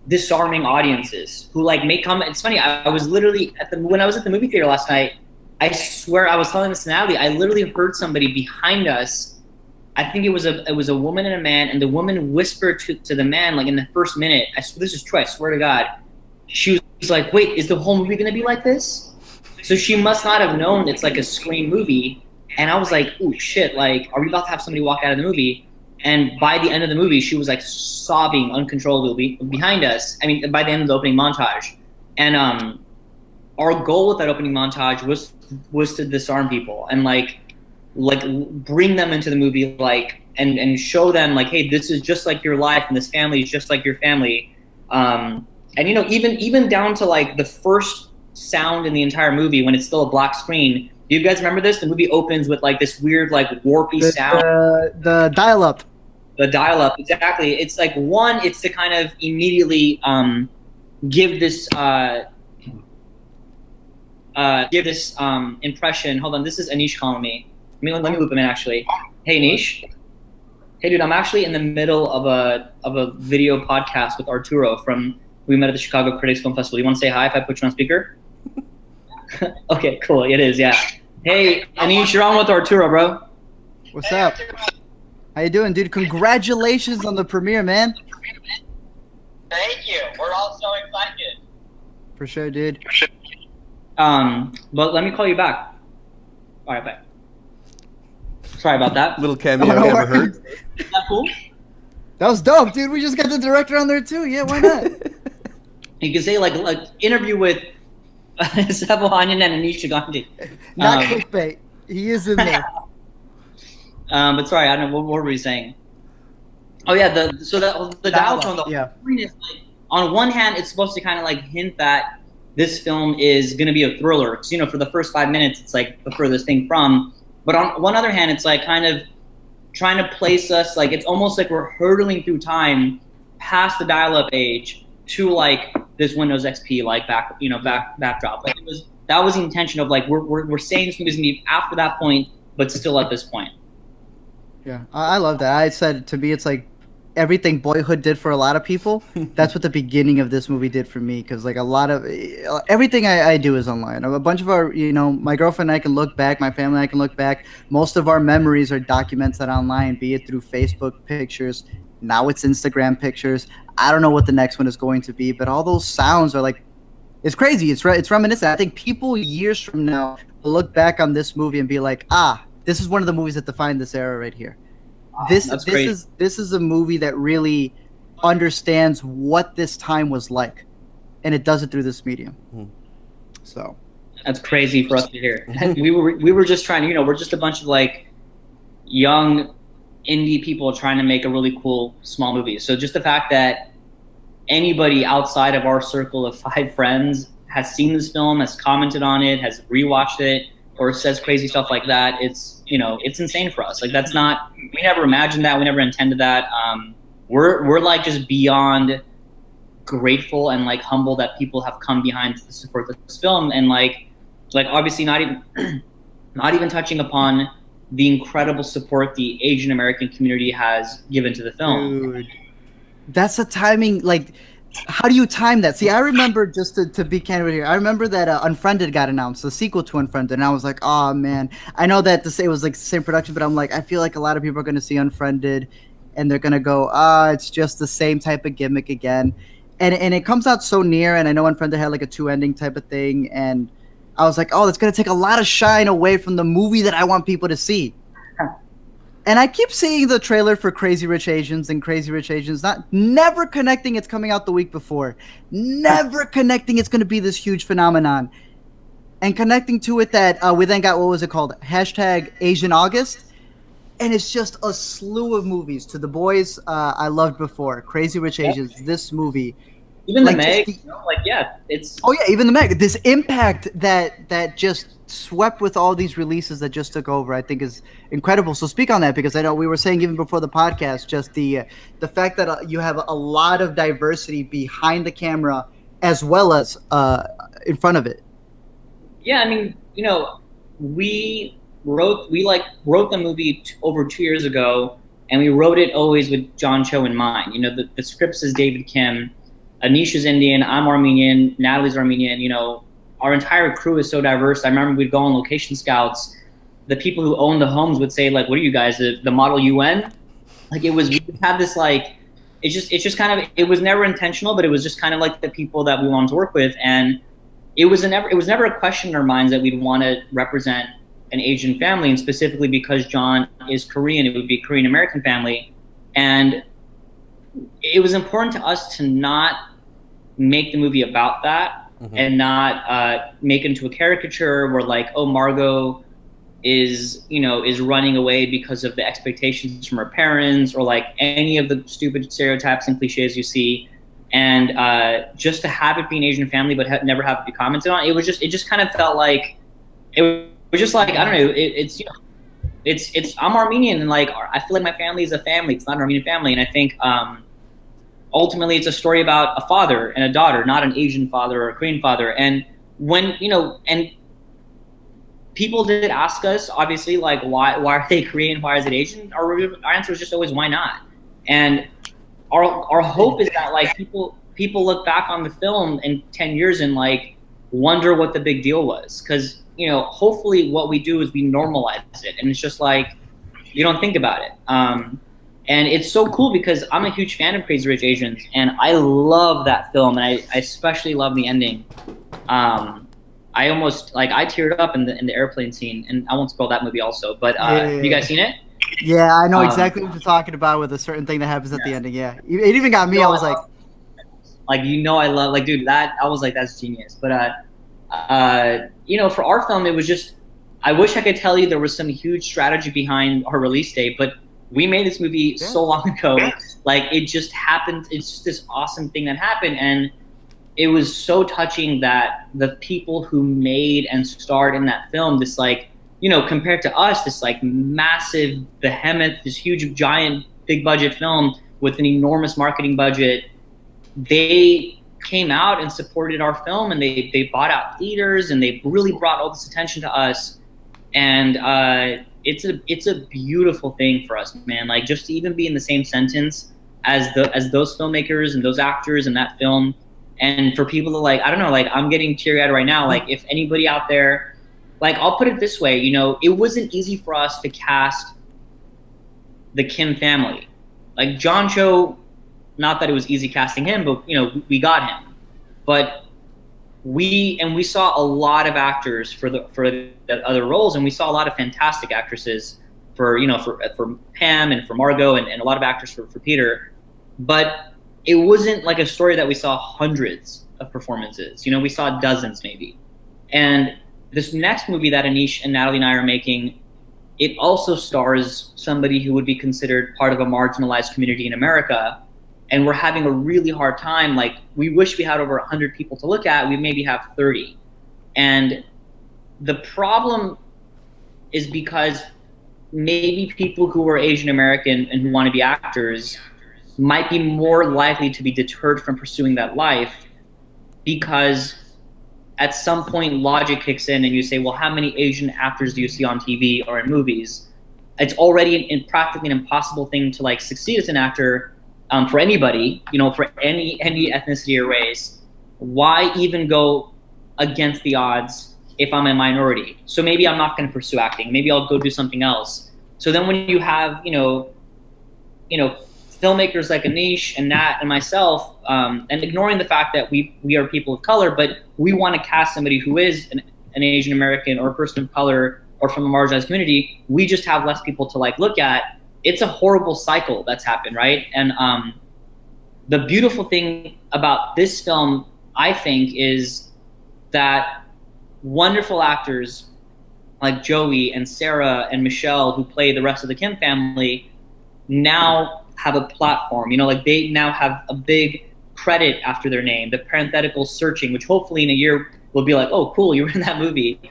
[SPEAKER 3] disarming audiences who like make comments. It's funny. I was literally when I was at the movie theater last night. I swear I was telling this to Natalie. I literally heard somebody behind us. I think it was a woman and a man, and the woman whispered to the man, like in the first minute, this is true, I swear to God. She was like, wait, is the whole movie gonna be like this? So she must not have known it's like a Scream movie. And I was like, ooh, shit, like, are we about to have somebody walk out of the movie? And by the end of the movie, she was like sobbing uncontrollably behind us. I mean, by the end of the opening montage. And our goal with that opening montage was to disarm people and like bring them into the movie, like, and show them like, hey, this is just like your life, and this family is just like your family. And you know, even down to like the first sound in the entire movie when it's still a black screen. Do you guys remember this? The movie opens with like this weird like warpy sound.
[SPEAKER 1] The dial-up.
[SPEAKER 3] The dial-up, exactly. It's like it's to kind of immediately give this impression. Hold on, this is Aneesh calling me. Let me loop him in actually. Hey Anish. Hey dude, I'm actually in the middle of a video podcast with Arturo from we met at the Chicago Critics Film Festival. You want to say hi if I put you on speaker? Okay, cool. It is, yeah. Hey Anish, you're on with Arturo, bro.
[SPEAKER 1] What's up? How you doing, dude? Congratulations on the premiere, man.
[SPEAKER 4] Thank you. We're all so excited.
[SPEAKER 1] For sure, dude.
[SPEAKER 3] But let me call you back. All right, bye. Sorry about that.
[SPEAKER 2] Little cameo you ever heard?
[SPEAKER 3] Is that cool?
[SPEAKER 1] That was dope, dude. We just got the director on there too. Yeah, why not?
[SPEAKER 3] You can say like interview with Sev Ohanian and Aneesh Chaganty.
[SPEAKER 1] Not clickbait. He is in there.
[SPEAKER 3] But sorry, I don't know what were we saying. Oh yeah, the dial tone. The screen is like, on one hand, it's supposed to kind of like hint that this film is going to be a thriller. Because, you know, for the first 5 minutes, it's like the furthest thing from. But on one other hand, it's like kind of trying to place us, like it's almost like we're hurtling through time past the dial-up age to like this Windows XP like backdrop. Like that was the intention of like we're saying this movie's gonna be after that point, but still at this point.
[SPEAKER 1] Yeah, I love that. I said to me, it's like everything Boyhood did for a lot of people. That's what the beginning of this movie did for me, because like a lot of everything I do is online. A bunch of our, you know, my girlfriend and I can look back, my family and I can look back. Most of our memories are documented online, be it through Facebook pictures. Now it's Instagram pictures. I don't know what the next one is going to be, but all those sounds are like, it's crazy. It's reminiscent. I think people years from now will look back on this movie and be like, this is one of the movies that defined this era right here. This is a movie that really understands what this time was like, and it does it through this medium. So
[SPEAKER 3] that's crazy for us to hear. we were just trying to, you know, we're just a bunch of like young indie people trying to make a really cool small movie. So just the fact that anybody outside of our circle of 5 friends has seen this film, has commented on it, has rewatched it, or says crazy stuff like that, it's, you know, it's insane for us. Like that's not, we never imagined that, we never intended that. we're like just beyond grateful and like humble that people have come behind to support this film, and like obviously not even touching upon the incredible support the Asian American community has given to the film.
[SPEAKER 1] Dude, that's a timing. Like, how do you time that? See, I remember, just to be candid with you, I remember that Unfriended got announced, the sequel to Unfriended, and I was like, oh man. I know that it was like the same production, but I'm like, I feel like a lot of people are going to see Unfriended, and they're going to go, it's just the same type of gimmick again. And it comes out so near, and I know Unfriended had like a 2-ending type of thing, and I was like, oh, that's going to take a lot of shine away from the movie that I want people to see. And I keep seeing the trailer for Crazy Rich Asians, and Crazy Rich Asians never connecting it's coming out the week before. Never connecting it's going to be this huge phenomenon. And connecting to it that we then got, what was it called? #Asian August. And it's just a slew of movies. To the boys I loved before, Crazy Rich Asians, this movie.
[SPEAKER 3] Even
[SPEAKER 1] like
[SPEAKER 3] the Meg, it's...
[SPEAKER 1] Oh yeah, even the Meg. This impact that just swept with all these releases that just took over, I think is incredible. So speak on that, because I know we were saying even before the podcast, just the fact that you have a lot of diversity behind the camera as well as in front of it.
[SPEAKER 3] Yeah, I mean, we wrote the movie over 2 years ago, and we wrote it always with John Cho in mind. The script is David Kim. Aneesh is Indian, I'm Armenian, Natalie's Armenian, our entire crew is so diverse. I remember we'd go on location scouts. The people who own the homes would say, like, what are you guys, the model UN? Like, we had this, like, it's just kind of, it was never intentional, but it was just kind of like the people that we wanted to work with. And it was never a question in our minds that we'd want to represent an Asian family, and specifically because John is Korean, it would be a Korean American family. And it was important to us to not make the movie about that, and not make it into a caricature where, like, oh, Margot is running away because of the expectations from her parents, or like any of the stupid stereotypes and cliches you see. And just to have it be an Asian family but never have it be commented on, it just kind of felt like, it was just like, I don't know, it's I'm Armenian, and like I feel like my family is a family. It's not an Armenian family. And I think ultimately it's a story about a father and a daughter, not an Asian father or a Korean father. And when, and people did ask us, obviously, like, why are they Korean? Why is it Asian? Our answer was just always, why not? And our hope is that, like, people look back on the film in 10 years and, like, wonder what the big deal was. Because, hopefully what we do is we normalize it. And it's just like, you don't think about it. And it's so cool because I'm a huge fan of Crazy Rich Asians, and I love that film, and I especially love the ending. I almost, like, I teared up in the airplane scene, and I won't spoil that movie also, but have you guys seen it?
[SPEAKER 1] Yeah, I know exactly what you're talking about with a certain thing that happens at the ending. Yeah, it even got me. I was like,
[SPEAKER 3] I love, like, dude, that, I was like, that's genius. But for our film, it was just, I wish I could tell you there was some huge strategy behind our release date, but we made this movie so long ago. Like, it just happened. It's just this awesome thing that happened. And it was so touching that the people who made and starred in that film, this, like, compared to us, this, like, massive behemoth, this huge, giant, big budget film with an enormous marketing budget, they came out and supported our film, and they bought out theaters, and they really brought all this attention to us. And it's a beautiful thing for us, man. Like, just to even be in the same sentence as those filmmakers and those actors in that film, and for people to, like, I don't know, like, I'm getting teary-eyed right now. Like, if anybody out there, like, I'll put it this way, it wasn't easy for us to cast the Kim family. Like, John Cho, not that it was easy casting him, but we got him. But we saw a lot of actors for the other roles, and we saw a lot of fantastic actresses for Pam and for Margot, and a lot of actors for Peter. But it wasn't like a story that we saw hundreds of performances. We saw dozens maybe. And this next movie that Aneesh and Natalie and I are making, it also stars somebody who would be considered part of a marginalized community in America. And we're having a really hard time. Like, we wish we had over 100 people to look at. We maybe have 30. And the problem is because maybe people who are Asian American and who want to be actors might be more likely to be deterred from pursuing that life, because at some point logic kicks in and you say, well, how many Asian actors do you see on TV or in movies? It's already in practically an impossible thing to like succeed as an actor, for anybody, you know, for any ethnicity or race. Why even go against the odds if I'm a minority? So maybe I'm not going to pursue acting. Maybe I'll go do something else. So then when you have, you know, filmmakers like Aneesh and Nat and myself, and ignoring the fact that we are people of color, but we want to cast somebody who is an Asian American or a person of color or from a marginalized community, we just have less people to like look at. It's a horrible cycle that's happened, right? And the beautiful thing about this film, I think, is that wonderful actors like Joey and Sarah and Michelle, who play the rest of the Kim family, now have a platform. You know, like they now have a big credit after their name, the parenthetical searching, which hopefully in a year will be like, oh, cool, you were in that movie.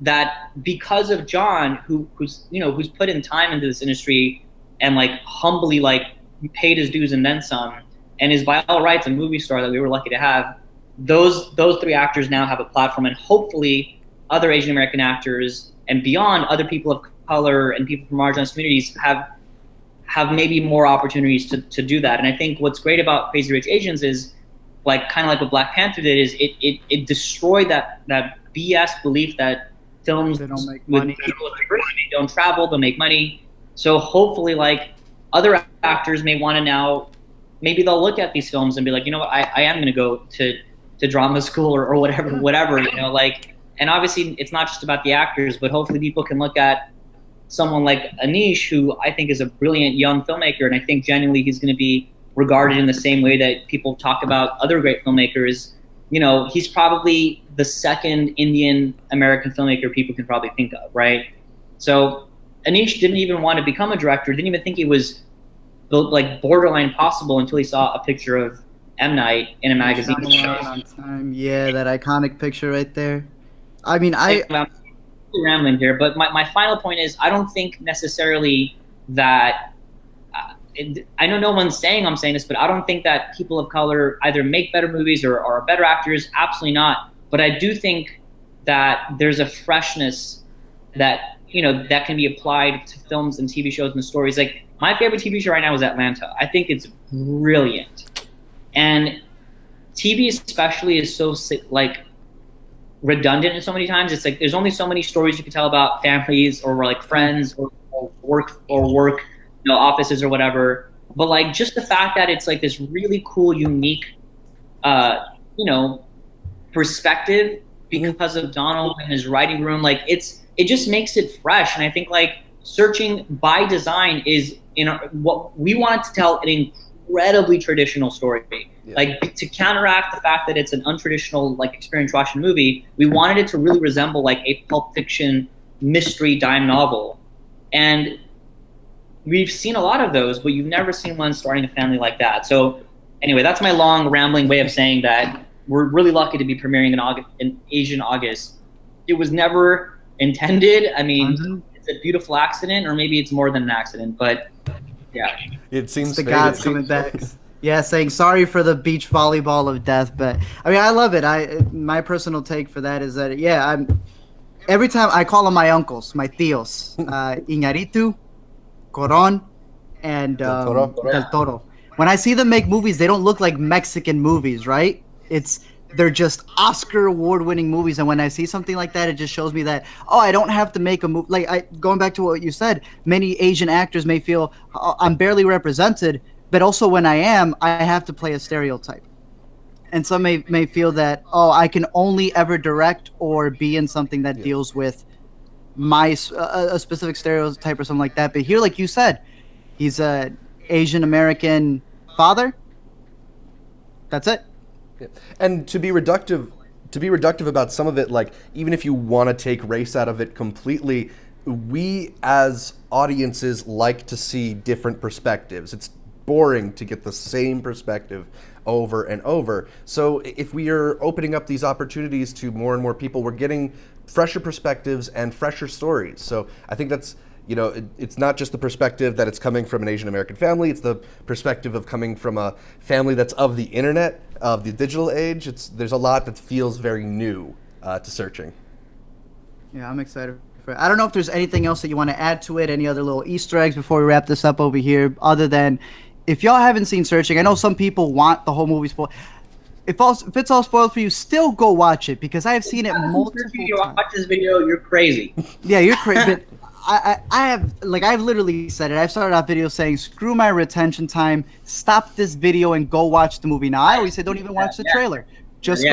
[SPEAKER 3] That because of John, who's put in time into this industry and like humbly like paid his dues and then some, and is by all rights a movie star that we were lucky to have. Those three actors now have a platform, and hopefully other Asian American actors and beyond, other people of color and people from marginalized communities have maybe more opportunities to do that. And I think what's great about Crazy Rich Asians is, like, kind of like what Black Panther did, is it destroyed that BS belief that films
[SPEAKER 1] They don't make
[SPEAKER 3] with
[SPEAKER 1] money.
[SPEAKER 3] people with diversity don't travel, don't make money. So hopefully, like, other actors may want to now, maybe they'll look at these films and be like, you know what, I am going to go to drama school or whatever, you know, like, and obviously it's not just about the actors, but hopefully people can look at someone like Aneesh, who I think is a brilliant young filmmaker, and I think genuinely he's going to be regarded in the same way that people talk about other great filmmakers. You know, he's probably the second Indian American filmmaker people can probably think of, right? So Aneesh didn't even want to become a director, didn't even think it was like borderline possible until he saw a picture of M. Night in a magazine.
[SPEAKER 1] On time. Yeah, that iconic picture right there. I mean,
[SPEAKER 3] I'm rambling here, but my final point is, I don't think necessarily that I know no one's saying I'm saying this, but I don't think that people of color either make better movies or are better actors. Absolutely not. But I do think that there's a freshness that, you know, that can be applied to films and TV shows and stories. Like, my favorite TV show right now is Atlanta. I think it's brilliant. And TV especially is so, like, redundant in so many times. It's like there's only so many stories you can tell about families or like friends or work, you know, offices or whatever. But like, just the fact that it's like this really cool, unique, you know, perspective because of Donald and his writing room. Like, it just makes it fresh. And I think, like, Searching by design is what we wanted to tell an incredibly traditional story. Yeah. Like, to counteract the fact that it's an untraditional, like, experience watching movie, we wanted it to really resemble like a Pulp Fiction mystery dime novel. And we've seen a lot of those, but you've never seen one starting a family like that. So anyway, that's my long rambling way of saying that we're really lucky to be premiering in Asian August. It was never intended. I mean, it's a beautiful accident, or maybe it's more than an accident, but yeah.
[SPEAKER 2] It seems
[SPEAKER 1] it's the gods coming back. Yeah, saying sorry for the beach volleyball of death, but I mean, I love it. My personal take for that is that, yeah, every time I call them my uncles, my tíos, Iñárritu, Coron, and Del Toro. When I see them make movies, they don't look like Mexican movies, right? They're just Oscar award-winning movies, and when I see something like that, it just shows me that, oh, I don't have to make a movie. Like, going back to what you said, many Asian actors may feel, oh, I'm barely represented, but also when I am, I have to play a stereotype. And some may feel that, oh, I can only ever direct or be in something that deals with a specific stereotype or something like that. But here, like you said, he's a Asian American father. That's it.
[SPEAKER 2] Yeah. And to be reductive about some of it, like, even if you want to take race out of it completely, we as audiences like to see different perspectives. It's boring to get the same perspective over and over. So if we are opening up these opportunities to more and more people, we're getting fresher perspectives and fresher stories. So I think that's, you know, it's not just the perspective that it's coming from an Asian American family. It's the perspective of coming from a family that's of the internet, of the digital age. There's a lot that feels very new to Searching.
[SPEAKER 1] Yeah, I'm excited for it. I don't know if there's anything else that you want to add to it, any other little Easter eggs before we wrap this up over here, other than if y'all haven't seen Searching, I know some people want the whole movie spoiled. If it's all spoiled for you, still go watch it, because I have seen it multiple times.
[SPEAKER 3] If you watch this video, you're crazy.
[SPEAKER 1] Yeah, you're crazy. But I've literally said it. I've started off videos saying, screw my retention time, stop this video and go watch the movie. Now, I always say, don't even watch the trailer. Just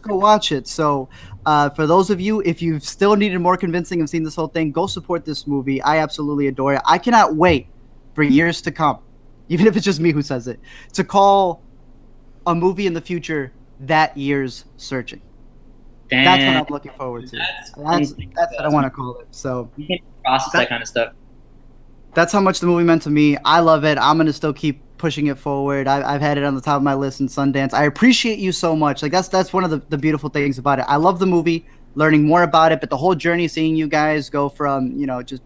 [SPEAKER 1] go watch it. So for those of you, if you've still needed more convincing and seen this whole thing, go support this movie. I absolutely adore it. I cannot wait for years to come, even if it's just me who says it, to call a movie in the future that year's Searching.
[SPEAKER 3] Damn.
[SPEAKER 1] That's what I'm looking forward to. That's what I want to call it. So
[SPEAKER 3] you can process that kind of stuff.
[SPEAKER 1] That's how much the movie meant to me. I love it. I'm gonna still keep pushing it forward. I've had it on the top of my list in Sundance. I appreciate you so much. Like that's one of the beautiful things about it. I love the movie, learning more about it, but the whole journey, seeing you guys go from, you know, just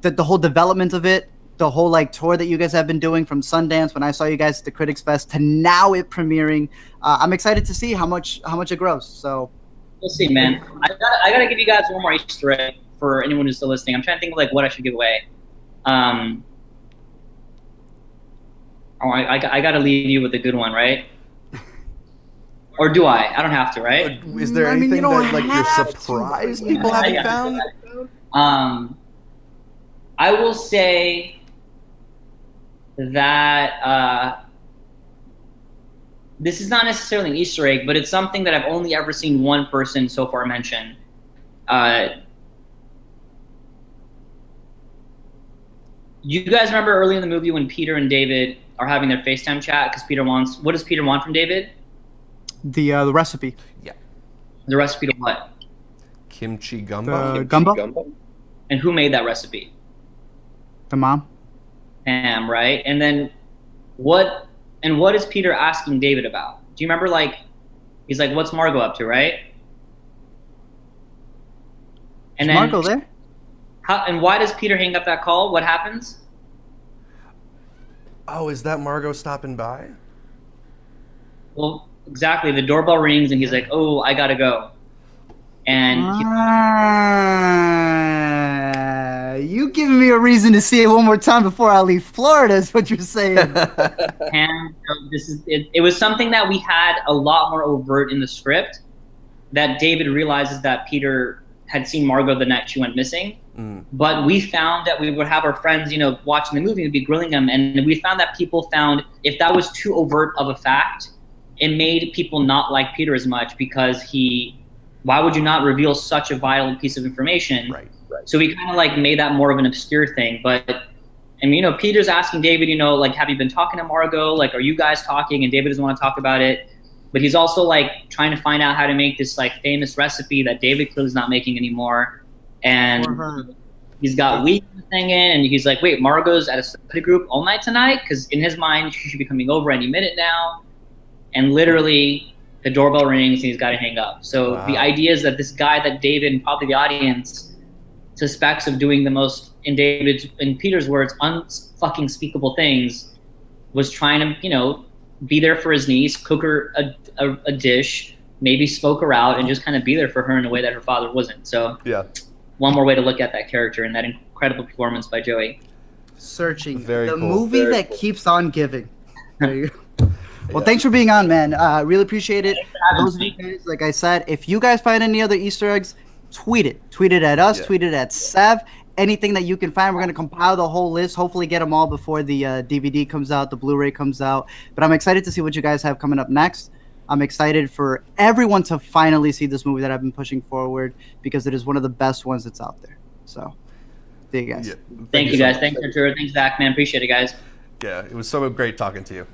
[SPEAKER 1] the whole development of it, the whole like tour that you guys have been doing from Sundance when I saw you guys at the Critics Fest to now it premiering. I'm excited to see how much it grows. So
[SPEAKER 3] we'll see, man. I gotta give you guys one more Easter egg for anyone who's still listening. I'm trying to think of like what I should give away. I gotta leave you with a good one, right? Or do I? I don't have to, right?
[SPEAKER 2] Is there anything that like you're surprised people haven't found?
[SPEAKER 3] I will say that this is not necessarily an Easter egg, but it's something that I've only ever seen one person so far mention. You guys remember early in the movie when Peter and David are having their FaceTime chat because what does Peter want from David?
[SPEAKER 1] The recipe.
[SPEAKER 2] Yeah.
[SPEAKER 3] The recipe to what?
[SPEAKER 2] Kimchi gumbo.
[SPEAKER 1] Gumbo.
[SPEAKER 3] And who made that recipe?
[SPEAKER 1] The mom.
[SPEAKER 3] Pam, right? And then what is Peter asking David about? Do you remember, like, he's like, what's Margot up to, right? And
[SPEAKER 1] is Margot there?
[SPEAKER 3] And why does Peter hang up that call? What happens?
[SPEAKER 2] Oh, is that Margot stopping by?
[SPEAKER 3] Well, exactly. The doorbell rings and he's like, oh, I gotta go. And
[SPEAKER 1] you giving me a reason to see it one more time before I leave Florida is what you're saying.
[SPEAKER 3] And it was something that we had a lot more overt in the script, that David realizes that Peter had seen Margot the night she went missing. But we found that we would have our friends, you know, watching the movie and be grilling them. And we found that people found if that was too overt of a fact, it made people not like Peter as much, because why would you not reveal such a vital piece of information?
[SPEAKER 2] Right.
[SPEAKER 3] So we kind of like made that more of an obscure thing. But I mean, you know, Peter's asking David, you know, like, have you been talking to Margot? Like, are you guys talking? And David doesn't want to talk about it. But he's also like trying to find out how to make this like famous recipe that David clearly is not making anymore. And he's got weed thing in, and he's like, wait, Margot's at a study group all night tonight? Because in his mind, she should be coming over any minute now. And literally, the doorbell rings and he's got to hang up. So the idea is that this guy that David and probably the audience suspects of doing the most, in Peter's words, unfucking speakable things, was trying to, you know, be there for his niece, cook her a dish, maybe smoke her out, and just kind of be there for her in a way that her father wasn't. So
[SPEAKER 2] yeah,
[SPEAKER 3] one more way to look at that character and that incredible performance by Joey.
[SPEAKER 1] Searching.
[SPEAKER 2] Very
[SPEAKER 1] the
[SPEAKER 2] cool.
[SPEAKER 1] movie
[SPEAKER 2] Very
[SPEAKER 1] that
[SPEAKER 2] cool.
[SPEAKER 1] keeps on giving. There you go. Well, thanks for being on, man. Really appreciate it. Those of you guys, like I said, if you guys find any other Easter eggs, tweet it. Tweet it at us. Tweet it at Sev. Anything that you can find, we're going to compile the whole list, hopefully get them all before the DVD comes out, the Blu-ray comes out. But I'm excited to see what you guys have coming up next. I'm excited for everyone to finally see this movie that I've been pushing forward, because it is one of the best ones that's out there. So, see you guys.
[SPEAKER 2] Yeah.
[SPEAKER 3] Thank you guys. Thanks, Arturo. Thanks, Zach, man. Appreciate it, guys.
[SPEAKER 2] Yeah, it was so great talking to you.